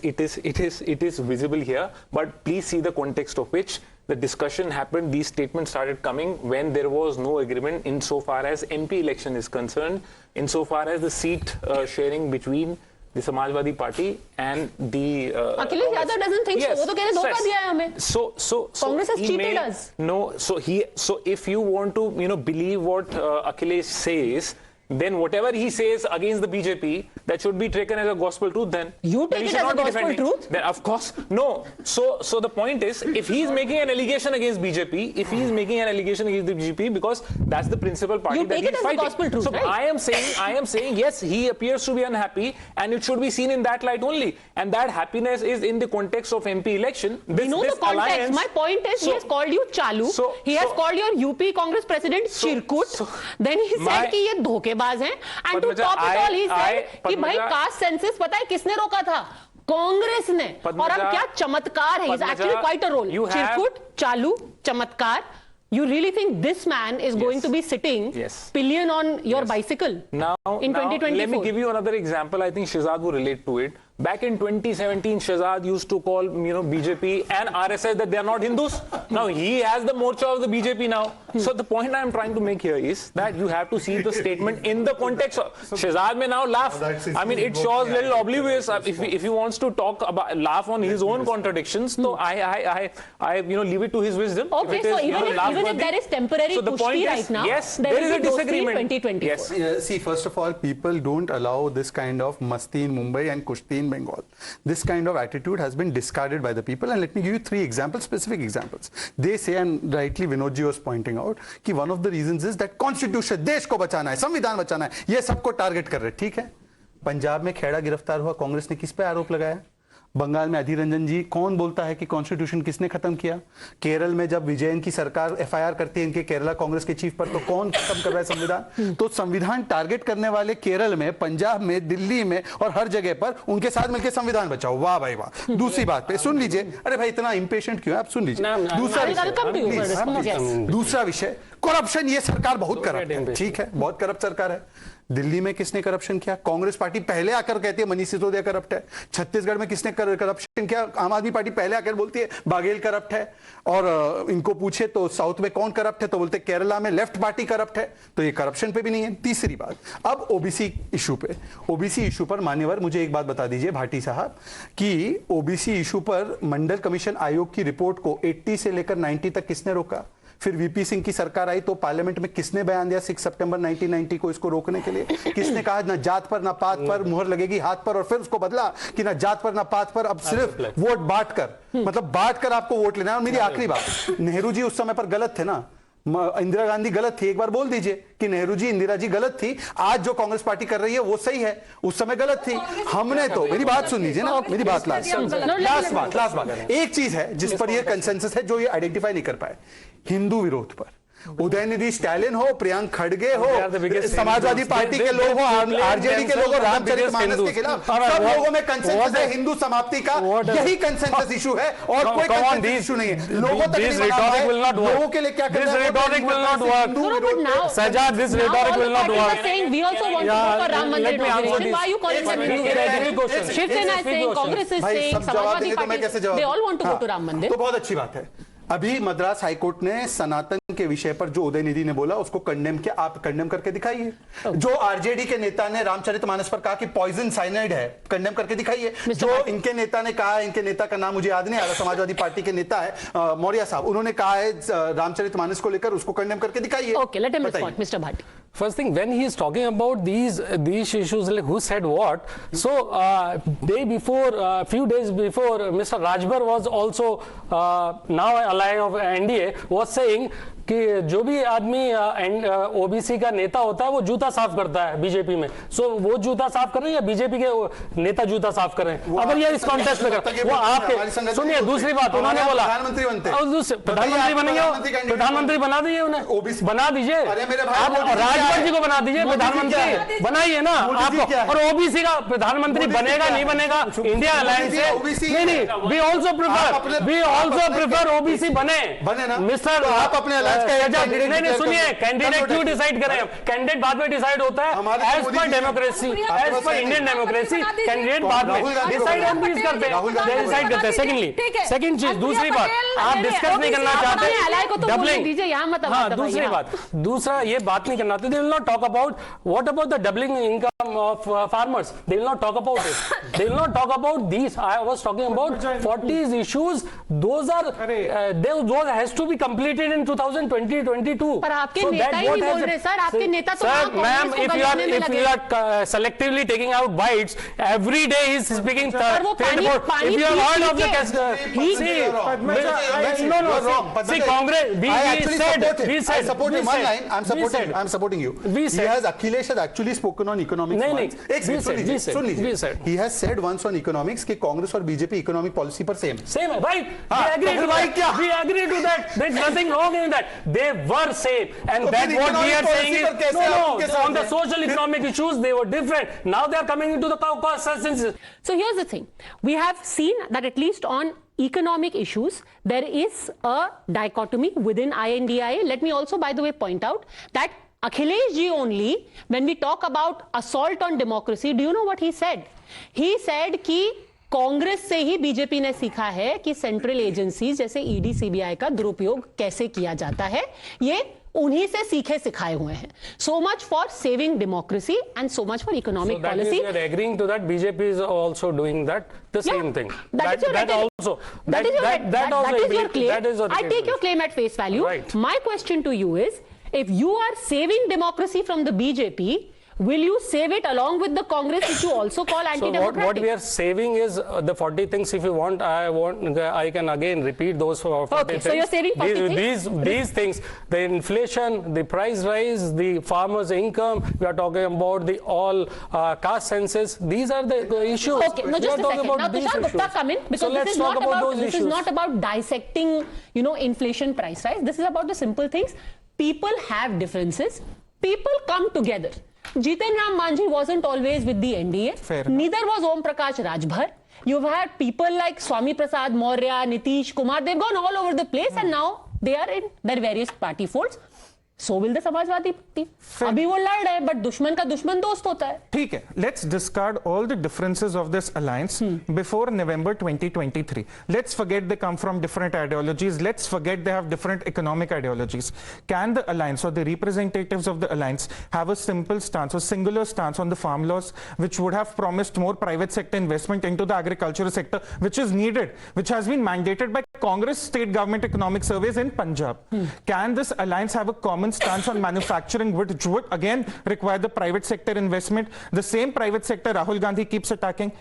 visible here, but please see the context of which the discussion happened. These statements started coming when there was no agreement insofar as MP election is concerned, insofar as the seat sharing between the Samajwadi Party and the Akhilesh Yadav doesn't think so. वो तो कह रहे धोखा दिया है हमें. So Congress has he cheated may, us. No, so if you want to believe what Akhilesh says, then whatever he says against the BJP, that should be taken as a gospel truth. Then you take it as a gospel truth. Then of course no. So the point is, if he is making an allegation against BJP, because that's the principal party that he is fighting. Gospel truth, so right? I am saying yes, he appears to be unhappy, and it should be seen in that light only. And that happiness is in the context of MP election. We know the context. My point is, he has called you Chalu. He has called your UP Congress president Chirkut. Then he said कि ये धोखेबाज हैं. And to top it all, he said कि भाई caste census पता है किसने रोका था? कांग्रेस ने. और अब क्या चमत्कार है? He's actually quite a role. Chirkut, Chalu, चमत्कार. You really think this man is going to be sitting pillion on your bicycle now in 2024? Let me give you another example. I think Shahzad will relate to it. Back in 2017, Shahzad used to call BJP and RSS that they are not Hindus. Now he has the morcha of the BJP now. So the point I am trying to make here is that you have to see the statement in the context of Shahzad may now laugh. I mean, it shows little oblivious. If he wants to talk about laugh on his own contradictions, so I leave it to his wisdom. Okay, so even if there is temporary pushti right now, yes, there is a disagreement. 2024. Yes. See, first of all, people don't allow this kind of masti in Mumbai and kushti in Bengal. This kind of attitude has been discarded by the people, and let me give you three examples, specific examples. They say, and rightly Vinod ji was pointing out, कि one of the reasons is that constitution, देश को बचाना है, संविधान बचाना है, ये सबको टारगेट कर रहे, ठीक है? पंजाब में खेड़ा गिरफ्तार हुआ, कांग्रेस ने किस पे आरोप लगाया? बंगाल में अधीर रंजन जी कौन बोलता है कि कॉन्स्टिट्यूशन किसने खत्म किया? केरल में जब विजयन की सरकार एफआईआर करती है इनके केरला कांग्रेस के चीफ पर, तो कौन खत्म कर रहा है संविधान? तो संविधान टारगेट करने वाले केरल में, पंजाब में, दिल्ली में और हर जगह पर उनके साथ मिलकर संविधान बचाओ. वाह भाई वाह. दूसरी बात पे सुन लीजिए. अरे भाई इतना इंपेशेंट क्यों है? आप सुन लीजिए. दूसरा विषय, करप्शन, ये सरकार बहुत करप्ट है, ठीक है, बहुत करप्ट सरकार है। दिल्ली में किसने करप्शन किया? कांग्रेस पार्टी पहले आकर कहती है मनीष सिसोदिया करप्ट है। छत्तीसगढ़ में किसने करप्शन किया? आम आदमी पार्टी पहले आकर बोलती है बाघेल करप्ट है। और इनको पूछे तो साउथ में कौन करप्ट है तो बोलते केरला में लेफ्ट पार्टी करप्ट है। तो ये करप्शन पे भी नहीं है। तीसरी बात, अब ओबीसी इशू पे, ओबीसी इशू पर मान्यवर मुझे एक बात बता दीजिए भाटी साहब कि ओबीसी इशू पर मंडल कमीशन आयोग की रिपोर्ट को 80 से लेकर 90 तक किसने रोका? फिर वीपी सिंह की सरकार आई तो पार्लियामेंट में किसने बयान दिया 6 सितंबर 1990 को इसको रोकने के लिए? किसने कहा ना जात पर ना पात पर मुहर लगेगी हाथ पर, और फिर उसको बदला कि ना जात पर ना पात पर, अब सिर्फ वोट बांट कर, मतलब बांट कर आपको वोट लेना है। और मेरी आखिरी बात, नेहरू जी उस समय पर गलत थे ना, इंदिरा गांधी गलत थी, एक बार बोल दीजिए कि नेहरू जी इंदिरा जी गलत थी। आज जो कांग्रेस पार्टी कर रही है वो सही है, उस समय गलत थी। हमने तो, मेरी बात सुन लीजिए ना, मेरी बात लास्ट बात, एक चीज है जिस पर ये कंसेंसस है जो ये आइडेंटिफाई नहीं कर पाए, हिंदू विरोध पर। उदयनिधि स्टालिन हो, प्रियंक खड़गे हो, समाजवादी पार्टी के लोग हो, आरजेडी के लोग हो, रामचरितमानस के खिलाफ, सब लोगों में कंसेंसस है हिंदू समाप्ति का। यही कंसेंसस इशू है और कोई कंसेंसस इशू नहीं है। लोगों तक लोगों के लिए क्या करना है? Sajjad, this rhetoric will not work. We also want to go for Ram Mandir inauguration. Why are you calling them inauguration? Shiv Sena is saying, Congress is saying, Samajwadi Party, they all want to go to Ram Mandir. तो बहुत अच्छी बात है। अभी Madras high court ने सनातन के विषय पर जो उदयनिधि ने बोला उसको कंडेम किया, आप कंडेम करके दिखाइए। जो आरजेडी के नेता ने रामचरितमानस पर कहा कि पॉइजन साइनाइड है, कंडेम करके दिखाइए। जो इनके नेता ने कहा, इनके नेता का नाम मुझे याद नहीं आ रहा, समाजवादी पार्टी के नेता है मौर्य साहब, उन्होंने कहा है रामचरितमानस को लेकर, उसको कंडेम करके दिखाइए। Okay, let him respond, mister Bhati. First thing, when he is talking about these issues, like who said what, so few days before, Mr. Rajbhar was also now ally of NDA, was saying कि जो भी आदमी OBC का नेता होता है वो जूता साफ करता है बीजेपी में। सो वो जूता साफ कर रहे हैं या बीजेपी के नेता जूता साफ कर रहे हैं? अगर ये इस कॉन्टेस्ट में करते वो आपके, सुनिए दूसरी बात, उन्होंने बोला प्रधानमंत्री बनेंगे, प्रधानमंत्री बना दीजिए उन्हें, बना दीजिए, आप राजभर जी को बना दीजिए प्रधानमंत्री, बनाइए ना आपको। और ओबीसी का प्रधानमंत्री बनेगा नहीं बनेगा, इंडिया अलायंस से नहीं, वी ऑल्सो प्रिफर ओबीसी बने मिस्टर, आप अपने नहीं सुनिए, कैंडिडेट क्यों डिसाइड करें? कैंडिडेट बाद में डिसाइड होता है as per democracy, as per Indian democracy, candidate बाद में डिसाइड करते हैं। सेकंड चीज, दूसरी बात, आप डिस्कस नहीं करना चाहते डबलिंग, हाँ दूसरी बात, दूसरा ये बात नहीं करना चाहते, they will not talk about what about the doubling income of farmers, they will not talk about it, they will not talk about this. I was talking about 40 issues, those has to be completed in 2022. पर आपके नेता ही नहीं बोल रहे sir, आपके नेता तो ma'am, if you are selectively taking out bites every day, he is speaking. If you have heard of the see Congress, we said I support him one line. I'm supporting you. He has Akhilesh has actually spoken on economics once. We said he has said once on economics कि कांग्रेस और BJP economic policy पर same है, right? We agree to that. There's nothing wrong in that. They were same, and that what we are saying is no. On the social economic issues, they were different. Now they are coming into the consensus. So here's the thing: we have seen that at least on economic issues, there is a dichotomy within INDIA. Let me also, by the way, point out that Akhilesh ji only, when we talk about assault on democracy, do you know what he said? He said कि कांग्रेस से ही BJP ने सीखा है कि central agencies जैसे ED CBI का दुरुपयोग कैसे किया जाता है, ये उन्हीं से सीखे सिखाए हुए हैं। So much for saving democracy and so much for economic policy. So that is agreeing to that. BJP is also doing that, the same thing. That is your claim. I take your claim at face value. Right. My question to you is, if you are saving democracy from the BJP, will you save it along with the Congress, which you also call anti-democratic? So what we are saving is the 40 things. If you want, I can again repeat those 40 things. So you're saving 40 things? These things, the inflation, the price rise, the farmers' income, we are talking about the all caste census. These are the issues. Okay, no, just a second. Now, Tushar Gupta come in, because this is not about dissecting, inflation, price rise. This is about the simple things. People have differences. People come together. Jiten Ram Manjhi wasn't always with the NDA. Fair Neither was Om Prakash Rajbhar. You've had people like Swami Prasad Maurya, Nitish Kumar. They've gone all over the place, and now they are in their various party folds. so will the Samajwadi party. अभी वो लड़ रहे हैं, but दुश्मन का दुश्मन दोस्त होता है. ठीक है, let's discard all the differences of this alliance before November 2023. Let's forget they come from different ideologies. Let's forget they have different economic ideologies. Can the alliance or the representatives of the alliance have a simple stance or singular stance on the farm laws, which would have promised more private sector investment into the agricultural sector, which is needed, which has been mandated by Congress state government economic surveys in Punjab? Can this alliance have a common stance on manufacturing, which would again require the private sector investment, the same private sector Rahul Gandhi keeps attacking?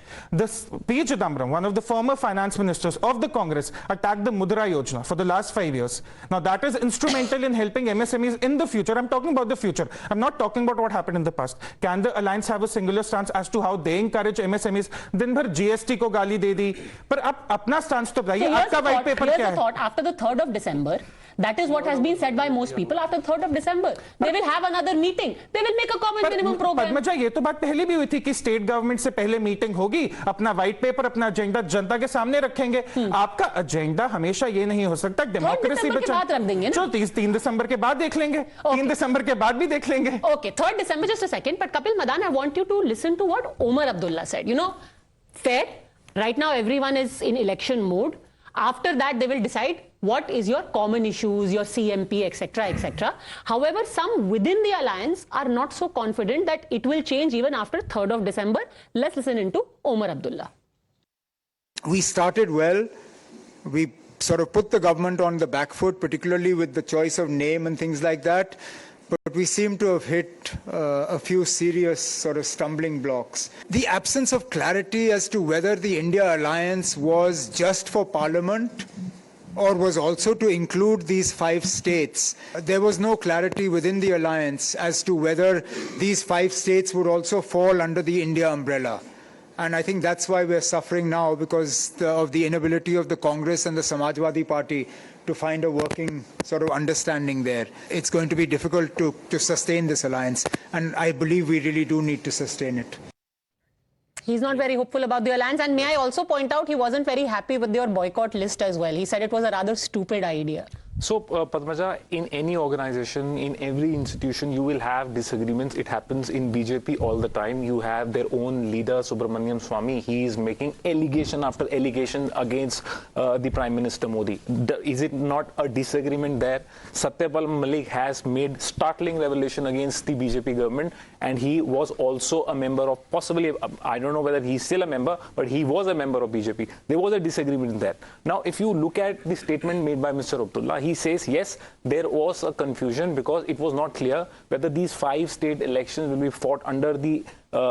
P. Chidambaram, one of the former finance ministers of the Congress, attacked the Mudra Yojana for the last 5 years. Now that is instrumental in helping MSMEs in the future. I'm talking about the future. I'm not talking about what happened in the past. Can the alliance have a singular stance as to how they encourage MSMEs? दिन भर GST को गाली दे दी, पर अब अपना stance तो बताइए, आपका white paper क्या है? Thought after the 3rd of December, that is what has been said by most people. After the 3rd of December, they will have another meeting. They will make a common minimum program. Padmaja, ये तो बात पहले भी हुई थी कि state government से पहले मीटिंग होगी, अपना व्हाइट पेपर, अपना एजेंडा जनता के सामने रखेंगे. आपका एजेंडा हमेशा ये नहीं हो सकता डेमोक्रेसी पे बात रख देंगे ना. 3 दिसंबर के बाद देख लेंगे, 3 दिसंबर के बाद भी देख लेंगे. Okay, 3rd December, just a second. But Kapil Madan, I want you to listen to what Omar Abdullah said. You know, fair. Right now, everyone is in election mode. After that, they will decide what is your common issues, your CMP, etc., etc. However, some within the alliance are not so confident that it will change even after 3rd of December. Let's listen into Omar Abdullah. We started well. We sort of put the government on the back foot, particularly with the choice of name and things like that. But we seem to have hit a few serious sort of stumbling blocks. The absence of clarity as to whether the India alliance was just for Parliament or was also to include these 5 states. There was no clarity within the alliance as to whether these 5 states would also fall under the India umbrella. And I think that's why we're suffering now, because of the inability of the Congress and the Samajwadi Party to find a working sort of understanding there. It's going to be difficult to sustain this alliance, and I believe we really do need to sustain it. He's not very hopeful about the alliance, and may I also point out he wasn't very happy with your boycott list as well. He said it was a rather stupid idea. So, Padmaja, in any organization, in every institution, you will have disagreements. It happens in BJP all the time. You have their own leader, Subramaniam Swamy. He is making allegation after allegation against the Prime Minister Modi. Is it not a disagreement there? Satyapal Malik has made startling revelation against the BJP government, and he was also a member of, possibly, I don't know whether he's still a member, but he was a member of BJP. There was a disagreement there. Now, if you look at the statement made by Mr. Abdullah, he says, yes, there was a confusion because it was not clear whether these 5 state elections will be fought under the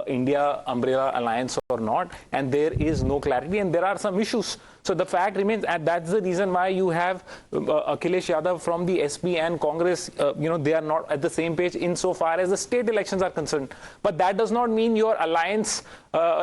India umbrella alliance or not, and there is no clarity and there are some issues. So the fact remains, and that's the reason why you have Akhilesh Yadav from the SP and Congress, they are not at the same page insofar as the state elections are concerned. But that does not mean your alliance,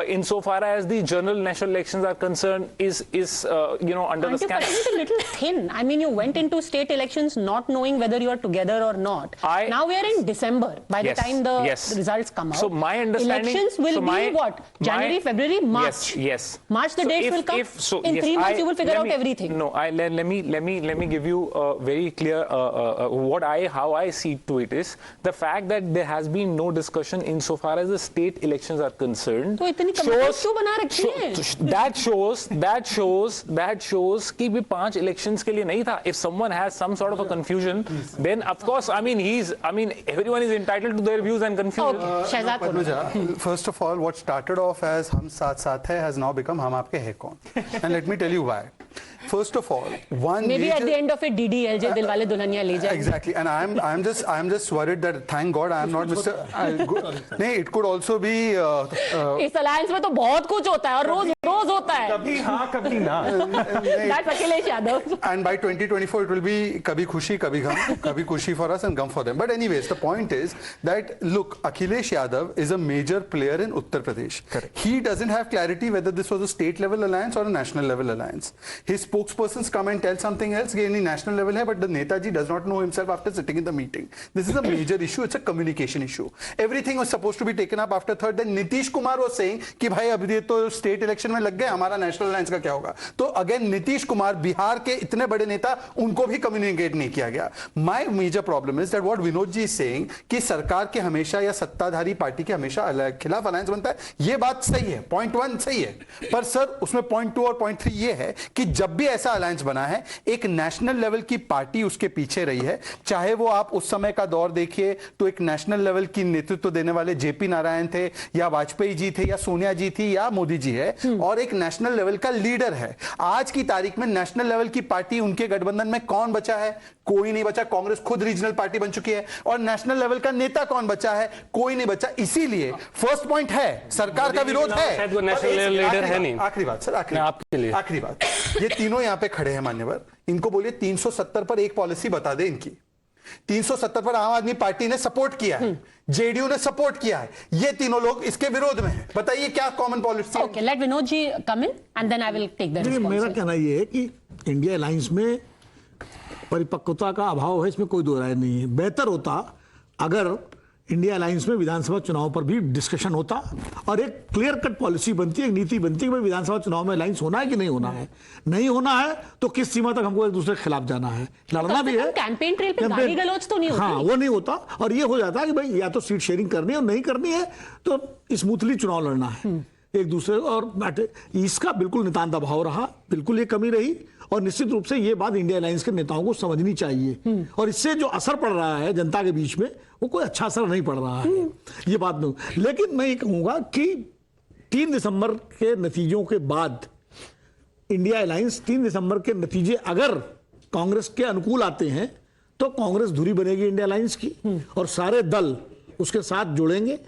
insofar as the general national elections are concerned, is under the scan. Isn't a little thin? I mean, you went into state elections not knowing whether you are together or not. Now we are in December by the time the results come out. So my understanding, elections will be what? January, February, March. Yes. March the dates will come. In 3 months you will figure out everything. No, let me give you a very clear how I see to it is the fact that there has been no discussion insofar as the state elections are concerned. तो इतनी commitment क्यों बना रखी है? That shows कि भी 5 elections के लिए नहीं था. If someone has some sort of a confusion, then of course, everyone is entitled to their views and confusion. First of all, what started off as Hum Saath Saath Hai has now become Hum Aapke Hai Kaun. And let me tell you why. First of all, maybe at the end of it, DDLJ Dilwale Dulhaniya Le Jayenge. Exactly, and I'm just worried that thank God I am not Mr. It could also be. इस alliance में तो बहुत कुछ होता है और रोज होता है. कभी हाँ कभी ना. That's Akhilesh Yadav. And by 2024 it will be kabhi khushi kabhi gham, kabhi khushi for us and gham for them. But anyways, the point is that look, Akhilesh Yadav is a major player in Uttar Pradesh. Correct. He doesn't have clarity whether this was a state level alliance or a national level alliance. His spokespersons come and tell something else, कि any national level है, but the Netaji does not know himself after sitting in the meeting. This is a major issue. It's a communication issue. Everything was supposed to be taken up after third. Then Nitish Kumar was saying कि भाई अब ये तो state election में लग गए, हमारा national alliance का क्या होगा? तो अगेन नीतीश कुमार बिहार के इतने बड़े नेता, उनको भी कम्युनिकेट नहीं किया गया. My major problem is that what Vinod ji is saying कि सरकार के हमेशा या सत्ताधारी पार्टी के हमेशा खिलाफ अलायंस बनता है, ये बात सही है, पॉइंट 1 सही है, पर सर उसमें पॉइंट 2 और पॉइंट 3 ये है कि जब भी ऐसा अलायंस बना है, एक नेशनल लेवल की पार्टी उसके पीछे रही है, चाहे वो आप उस समय का दौर देखिए तो एक नेशनल लेवल की नेतृत्व देने वाले जेपी नारायण थे या वाजपेयी जी थे या सोनिया जी थी या मोदी जी है, और एक नेशनल लेवल का लीडर है. आज की तारीख में नेशनल लेवल की पार्टी उनके गठबंधन में कौन बचा है? कोई नहीं बचा. कांग्रेस खुद रीजनल पार्टी बन चुकी है. और नेशनल लेवल का नेता कौन बचा है? कोई नहीं बचा. इसीलिए फर्स्ट पॉइंट है, सरकार का विरोध है. नेशनल लीडर है नहीं. आखिरी बात सर, आपके लिए आखिरी बात, ये तीनों यहां पे खड़े हैं मान्यवर, इनको बोलिए 370 पर एक पॉलिसी बता दे इनकी. 370 पर आम आदमी पार्टी ने सपोर्ट किया है, जेडीयू ने सपोर्ट किया है, ये तीनों लोग इसके विरोध में हैं. बताइए क्या common policy? Okay, let Vinod ji come in and then I will take the response. मेरा कहना ये है कि इंडिया अलायंस में परिपक्वता का अभाव है, इसमें कोई दो राय नहीं है. बेहतर होता अगर इंडिया अलायंस में विधानसभा चुनाव पर भी डिस्कशन होता और एक क्लियर कट पॉलिसी बनती है, एक नीति बनती है कि भाई विधानसभा चुनाव में अलायंस होना है कि नहीं होना है. नहीं होना है तो किस सीमा तक हमको एक दूसरे के खिलाफ जाना है, लड़ना भी है. कैंपेन ट्रेल पे गाली गलौज तो नहीं होती. हाँ, वो नहीं होता. और ये हो जाता है कि भाई या तो सीट शेयरिंग करनी है और नहीं करनी है तो स्मूथली चुनाव लड़ना है एक दूसरे. और इसका बिल्कुल नितांत अभाव रहा, बिल्कुल ये कमी रही. और निश्चित रूप से ये बात इंडिया अलायंस के नेताओं को समझनी चाहिए. और इससे जो असर पड़ रहा है जनता के बीच में, वो कोई अच्छा असर नहीं पड़ रहा है, ये बात नहीं. लेकिन मैं ये कहूंगा कि 3 दिसंबर के नतीजों के बाद इंडिया अलायंस 3 दिसंबर के नतीजे अगर कांग्रेस के अनुकूल आते हैं तो कांग्रेस धुरी बनेगी इंडिया अलायंस की और सारे दल उसके साथ जुड़ेंगे.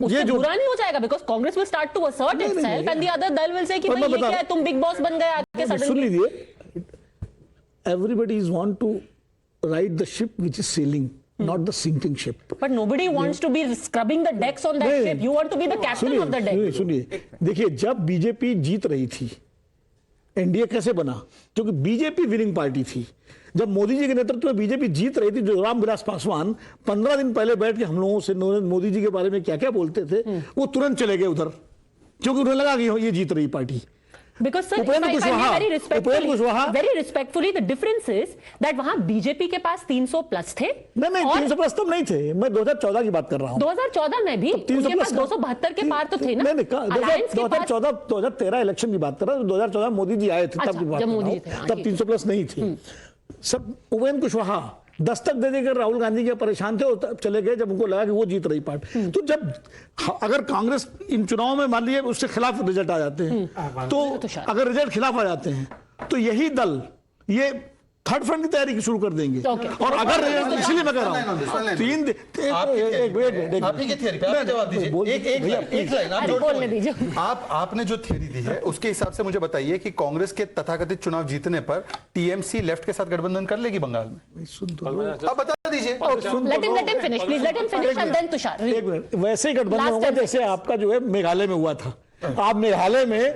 ये जो बुरा नहीं हो जाएगा, because Congress will start to assert itself and the other दल विल से कि भाई ये क्या है, तुम बिग बॉस बन गए आके सडनली. सुन लीजिए, everybody is want to ride the ship which is sailing, not the sinking ship. But nobody wants to be scrubbing the decks on that ship. You want to be the captain of the deck. सुनिए, देखिए जब BJP जीत रही थी, NDA कैसे बना? क्योंकि BJP winning party थी. जब मोदी जी के नेतृत्व में बीजेपी जीत रही थी, जो रामविलास पासवान 15 दिन पहले बैठ के हम लोगों से मोदी जी के बारे में क्या क्या बोलते थे, वो तुरंत चले गए उधर, क्योंकि उन्हें लगा कि ये जीत रही party. Because sir, very respectfully, the difference is that वहां बीजेपी के पास 300 प्लस थे. नहीं 300 प्लस तब नहीं थे, मैं 2014 की बात कर रहा हूं. 2014 में भी उनके पास 272 के पार तो थे ना. नहीं 2013 इलेक्शन की बात कर रहा हूं. 2014 मोदी जी आए थे तब की बात कर रहा हूं, तब 300 प्लस नहीं थे. सब उपेंद्र कुशवाहा दस्तक दे देकर राहुल गांधी के परेशान थे और चले गए जब उनको लगा कि वो जीत रही पार्टी. तो जब अगर कांग्रेस इन चुनाव में मान लीजिए उसके खिलाफ रिजल्ट आ जाते हैं, तो अगर रिजल्ट खिलाफ आ जाते हैं तो यही दल ये थर्ड फ्रंट की तैयारी शुरू कर देंगे. और अगर इसलिए मैं कह रहा हूं आपने जो थ्योरी दी है उसके हिसाब से मुझे बताइए कि कांग्रेस के तथाकथित चुनाव जीतने पर टीएमसी लेफ्ट के साथ गठबंधन कर लेगी बंगाल में? आप बता दीजिए. वैसे ही गठबंधन होगा जैसे आपका जो है मेघालय में हुआ था. आप मेघालय में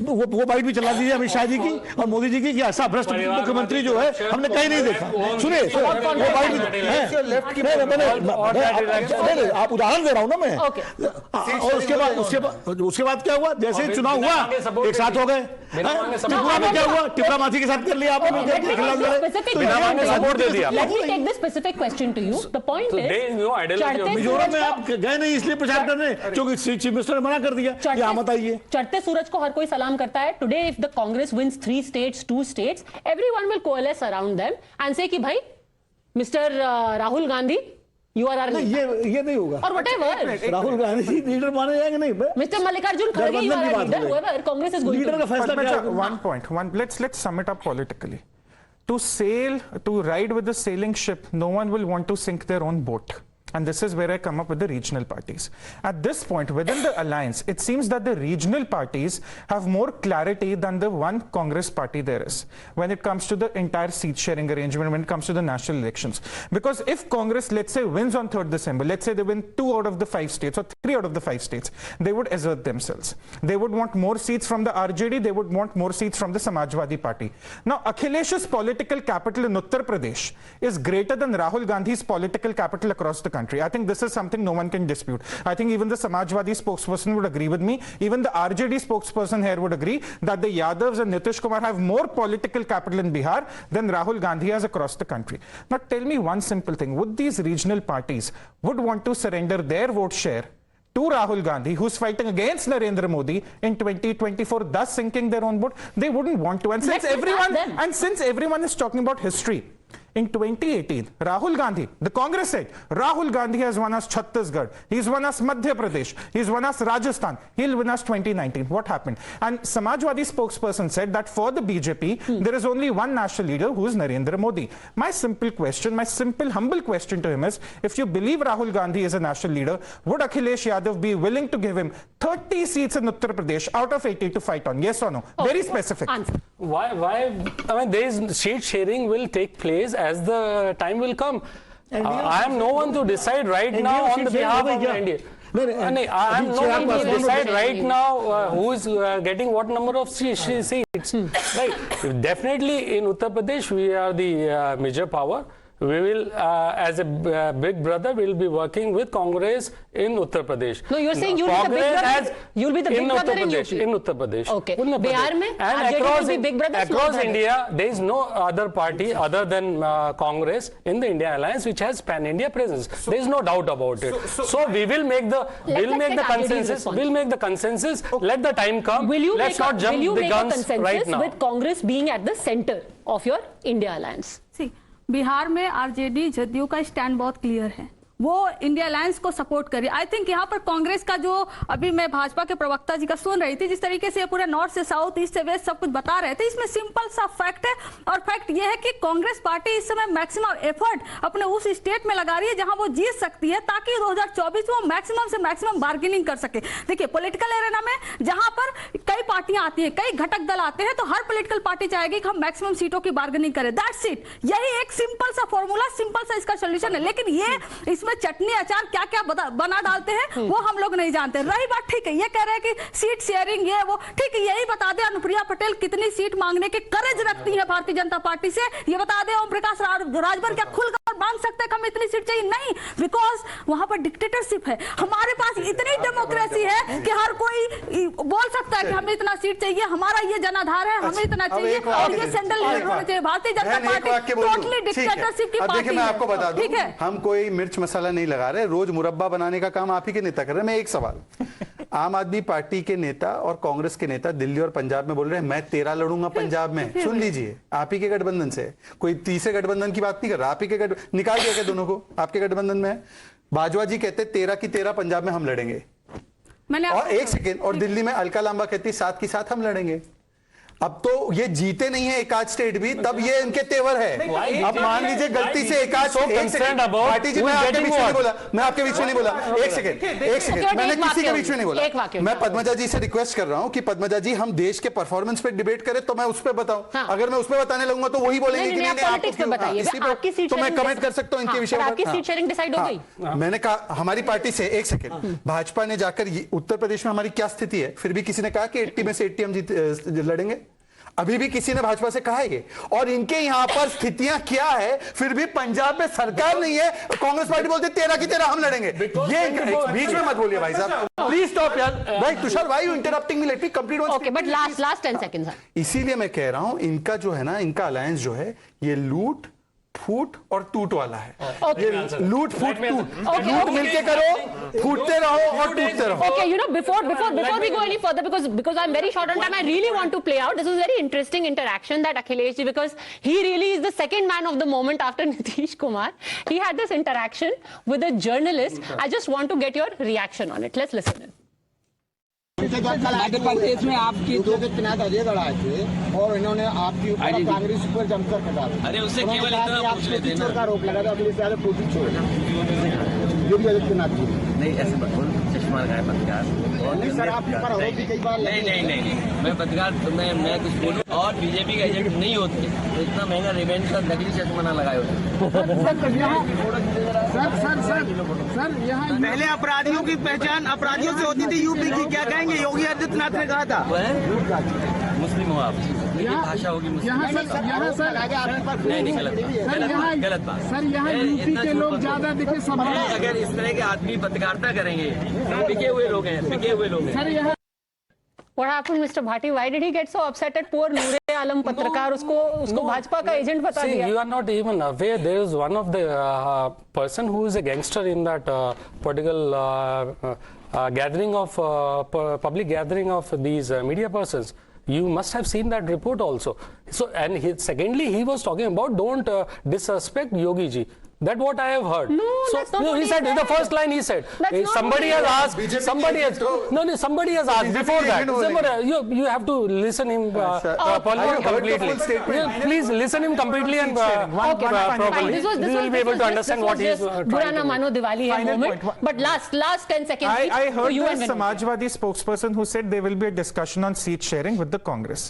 वो बाइट भी चला दीजिए अमित शाह जी की और मोदी जी की कि ऐसा भ्रष्ट मुख्यमंत्री जो है हमने कहीं नहीं देखा. सुनिए, आप उदाहरण दे रहा हूं ना मैं. और उसके बाद क्या हुआ? जैसे ही चुनाव हुआ एक साथ हो गए. त्रिपुरा में क्या हुआ? त्रिपुरा माथी के साथ कर लिया आपने. मिजोरम में आप गए नहीं इसलिए प्रचार करने क्योंकि चीफ मिनिस्टर मना कर दिया कि आप बताइए. चढ़ते सूरज को हर कोई सलाम करता है. Today if the Congress wins 3 states, 2 states, everyone will coalesce around them and say कि भाई mister Rahul Gandhi you are are. ये नहीं होगा. और व्हाटएवर राहुल गांधी लीडर माने जाएंगे नहीं. मिस्टर मल्लिकार्जुन खड़गे you are leader. whoever Congress is going to. One point. Let's sum it up politically. To ride with the sailing ship, no one will want to sink their own boat. And this is where I come up with the regional parties. At this point, within the alliance, it seems that the regional parties have more clarity than the one Congress party there is when it comes to the entire seat sharing arrangement, when it comes to the national elections. Because if Congress, let's say, wins on 3rd December, let's say they win 2 out of the 5 states or 3 out of the 5 states, they would assert themselves. They would want more seats from the RJD, they would want more seats from the Samajwadi Party. Now, Akhilesh's political capital in Uttar Pradesh is greater than Rahul Gandhi's political capital across the country. I think this is something no one can dispute. I think even the Samajwadi spokesperson would agree with me. Even the RJD spokesperson here would agree that the Yadavs and Nitish Kumar have more political capital in Bihar than Rahul Gandhi has across the country. Now tell me one simple thing. Would these regional parties would want to surrender their vote share to Rahul Gandhi, who's fighting against Narendra Modi in 2024, thus sinking their own vote? They wouldn't want to. And since everyone is talking about history, in 2018, Rahul Gandhi, the Congress said, Rahul Gandhi has won us Chhattisgarh, he's won us Madhya Pradesh, he's won us Rajasthan, he'll win us 2019. What happened? And Samajwadi spokesperson said that for the BJP, there is only one national leader who is Narendra Modi. My simple question, my simple, humble question to him is, if you believe Rahul Gandhi is a national leader, would Akhilesh Yadav be willing to give him 30 seats in Uttar Pradesh out of 80 to fight on? Yes or no? Very specific. Answer. Why? I mean, there is seat sharing will take place as the time will come. I am no one to decide right now on the behalf of India. I am no one to decide right now who is getting what number of seats. Right? Definitely in Uttar Pradesh, we are the major power. We will, as a big brother, we will be working with Congress in Uttar Pradesh. No, you're saying you'll be the big brother. You'll be the big brother in UP. In Uttar Pradesh. Okay. Bihar mein, RJD will be big brother. Across India, there is no other party other than Congress in the India Alliance which has pan-India presence. There is no doubt about it. So we will make the consensus. We'll make the consensus. Okay. Let the time come. Let's not jump the guns right now. With Congress being at the center of your India Alliance? See, Bihar में RJD JDU का stand बहुत clear है, वो India alliance को support करिए। I think यहाँ पर कांग्रेस का जो अभी मैं भाजपा के प्रवक्ता जी का सुन रही थी, जिस तरीके से पूरा नॉर्थ से साउथ, ईस्ट से वेस्ट सब कुछ बता रहे थे, इसमें सिंपल सा फैक्ट है। और फैक्ट ये है कि कांग्रेस पार्टी इस समय मैक्सिमम एफर्ट अपने उस स्टेट में लगा रही है जहां वो जीत सकती है, ताकि 2024 में वो मैक्सिमम से मैक्सिमम बार्गेनिंग कर सके। देखिए, पॉलिटिकल एरेना में जहां पर कई पार्टियां आती है, कई घटक दल आते हैं, तो हर पॉलिटिकल पार्टी चाहेगी कि हम मैक्सिमम सीटों की बार्गेनिंग करें। That's it. यही एक सिंपल सा फॉर्मूला, सिंपल सा इसका सोल्यूशन है। लेकिन ये इसमें चटनी अचार क्या क्या बना डालते हैं वो हम लोग नहीं जानते। रही बात, ठीक है, ये कह रहे हैं कि सीट शेयरिंग ये वो, ठीक है, यही बता दे अनुप्रिया पटेल कितनी सीट मांगने के करेज रखती है भारतीय जनता पार्टी से। ये बता दे ओम प्रकाश राजभर क्या खुलकर मांग सकते हैं कि हमें इतनी सीट चाहिए? नहीं, बिकॉज वहां पर डिक्टेटरशिप है। हमारे पास इतनी डेमोक्रेसी है कि हर कोई बोल सकता है कि हमें इतना सीट चाहिए, हमारा ये जनाधार है, हमें इतना चाहिए और ये सेंट्रल लीडर होना चाहिए। Bharatiya Janata party totally dictatorship की पार्टी है। मैं आपको बता दूं, हम कोई मिर्च मसाला नहीं लगा रहे, रोज मुरब्बा बनाने का काम आप ही के नेता कर रहे हैं। मैं एक सवाल, आम आदमी पार्टी के नेता और कांग्रेस के नेता दिल्ली और पंजाब में बोल रहे हैं मैं 13 लड़ूंगा पंजाब में। सुन लीजिए, आप ही के गठबंधन से, कोई तीसरे गठबंधन की बात नहीं कर रहा, आप ही के निकाल दिया क्या दोनों को आपके गठबंधन में? बाजवा जी कहते 13 की 13 पंजाब में हम लड़ेंगे, और एक सेकेंड, और दिल्ली में अलका लांबा कहती 7 की 7 हम लड़ेंगे। अब तो ये जीते नहीं है एक आध स्टेट भी, तब ये इनके तेवर है। अब मान लीजिए गलती से एक आध पार्टी जी, मैं आपके बीच में नहीं बोला, मैं आपके बीच में नहीं बोला, एक सेकंड, मैंने किसी के बीच में नहीं बोला। मैं पद्मजा जी से रिक्वेस्ट कर रहा हूं कि पद्मजा जी हम देश के परफॉर्मेंस पे डिबेट करें तो मैं उस पर बताऊं। अगर मैं उस पर बताने लगूंगा तो वही बोलेंगे कि नहीं, तो मैं कमेंट कर सकता हूं इनके विषय पर। मैंने कहा हमारी पार्टी से, एक सेकेंड, भाजपा ने जाकर उत्तर प्रदेश में हमारी क्या स्थिति है, फिर भी किसी ने कहा कि 80 में से 80 हम लड़ेंगे? अभी भी किसी ने भाजपा से कहा है ये? और इनके यहां पर स्थितियां क्या है, फिर भी पंजाब में सरकार नहीं है, कांग्रेस पार्टी बोलते 13 की 13 हम लड़ेंगे। ये बीच में मत बोलिए भाई साहब, प्लीज स्टॉप यार। भाई Tushar, why you interrupting me? Let me complete one. Okay, but last 10 seconds. इसीलिए मैं कह रहा हूं इनका जो है ना, इनका अलायंस जो है ये लूट फूट और टूट वाला है। ये लूट फूट टूट, लूट मिलके करो, फूटते रहो और टूटते रहो। Okay, you know, before we go any further, because I'm very short on time, I really want to play out. This was very interesting interaction that Akhilesh ji, because he really is the second man of the moment after Nitish Kumar. He had this interaction with a journalist. I just want to get your reaction on it. Let's listen in. Madhya Pradesh में आपकी दो के चुनाव अजय गढ़ाए थे और इन्होंने आपके ऊपर कांग्रेस पर जमकर कटा। अरे उससे केवल इतना पूछ लेते चोर का आरोप लगा था, अगले साल पूछी चोर योगी आदित्यनाथ जी नहीं, ऐसे चश्मा लगाए पत्रकार। नहीं सर, आपके ऊपर आरोप भी कई बार नहीं, मैं पत्रकार मैं कुछ बोलूं और बीजेपी का एजेंट नहीं होते तो इतना महंगा रिवेंज का नकली चश्मा ना लगाए होते। सर यहाँ पहले अपराधियों की पहचान अपराधियों से होती थी यूपी की, क्या कहेंगे? योगी आदित्यनाथ ने कहा था मुस्लिम हो आप, भाषा होगी मुस्लिम। नहीं, गलत बात। सर यहाँ यूपी के लोग ज्यादा दिखे सब। अगर इस तरह के आदमी पत्रकारिता करेंगे तो बिके हुए लोग हैं। सर यहाँ What happened, Mr. Bhati? Why did he get so upset at poor Noor Alam पत्रकार? उसको भाजपा का एजेंट बता दिया। You are not even aware. There is one of the person who is a gangster in that political gathering of public gathering of these media persons. You must have seen that report also. So, and secondly, he was talking about don't disrespect Yogi ji. That what I have heard. No, that's not what he said. In the first line, he said somebody has asked. Somebody has somebody has asked before that. You have to listen him completely. Please listen him completely and properly. This will be able to understand what he is trying to do. Burana Mano Diwali hai moment. But last 10 seconds. I heard the Samajwadi spokesperson who said there will be a discussion on seat sharing with the Congress.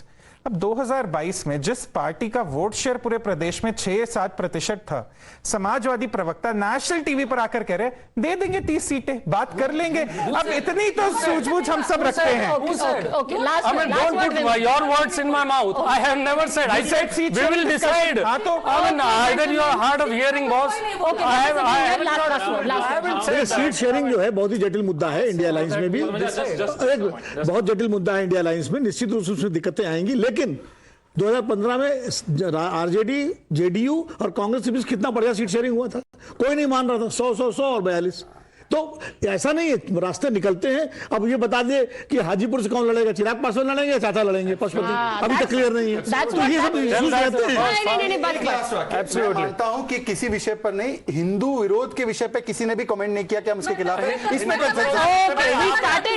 अब 2022 में जिस party का vote share पूरे प्रदेश में 6-7% था, समाजवादी प्रवक्ता national TV पर आकर कह रहे दे देंगे 30 सीटें, बात कर लेंगे। अब इतनी तो सूझबूझ हम सब रखते हैं। Okay, last I mean, don't put your words in my mouth. I have never said. I said we will decide. I mean, either you are hard of hearing, boss. I haven't said that. Seat sharing जो है बहुत ही जटिल मुद्दा है India alliance में भी, बहुत जटिल मुद्दा है इंडिया अलायंस में। निश्चित रूप से उसमें दिक्कतें आएंगी, लेकिन 2015 में आरजेडी, जेडीयू और कांग्रेस के बीच कितना बढ़िया सीट शेयरिंग हुआ था, कोई नहीं मान रहा था। 100 और 42। तो ऐसा नहीं है, रास्ते निकलते हैं। अब ये बता दे कि हाजीपुर से कौन लड़ेगा, चिराग पासवान लड़ेंगे या चाचा लड़ेंगे, पशुपति, अभी तक क्लियर नहीं है। तो ये सब इश्यूज रहते हैं। मैं मानता हूं कि किसी विषय पर नहीं, हिंदू विरोध के विषय पे किसी ने भी कमेंट नहीं किया कि हम इसके खिलाफ हैं। इसमें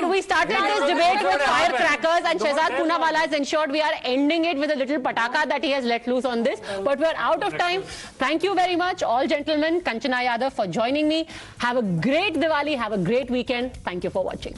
we started this debate with firecrackers and Shehzad Poonawalla has ensured we are ending it with a little pataka that he has let loose on this, but we are out of time. Thank you very much all gentlemen, Kanchana Yadav, for joining me. Have a great Diwali, have a great weekend. Thank you for watching.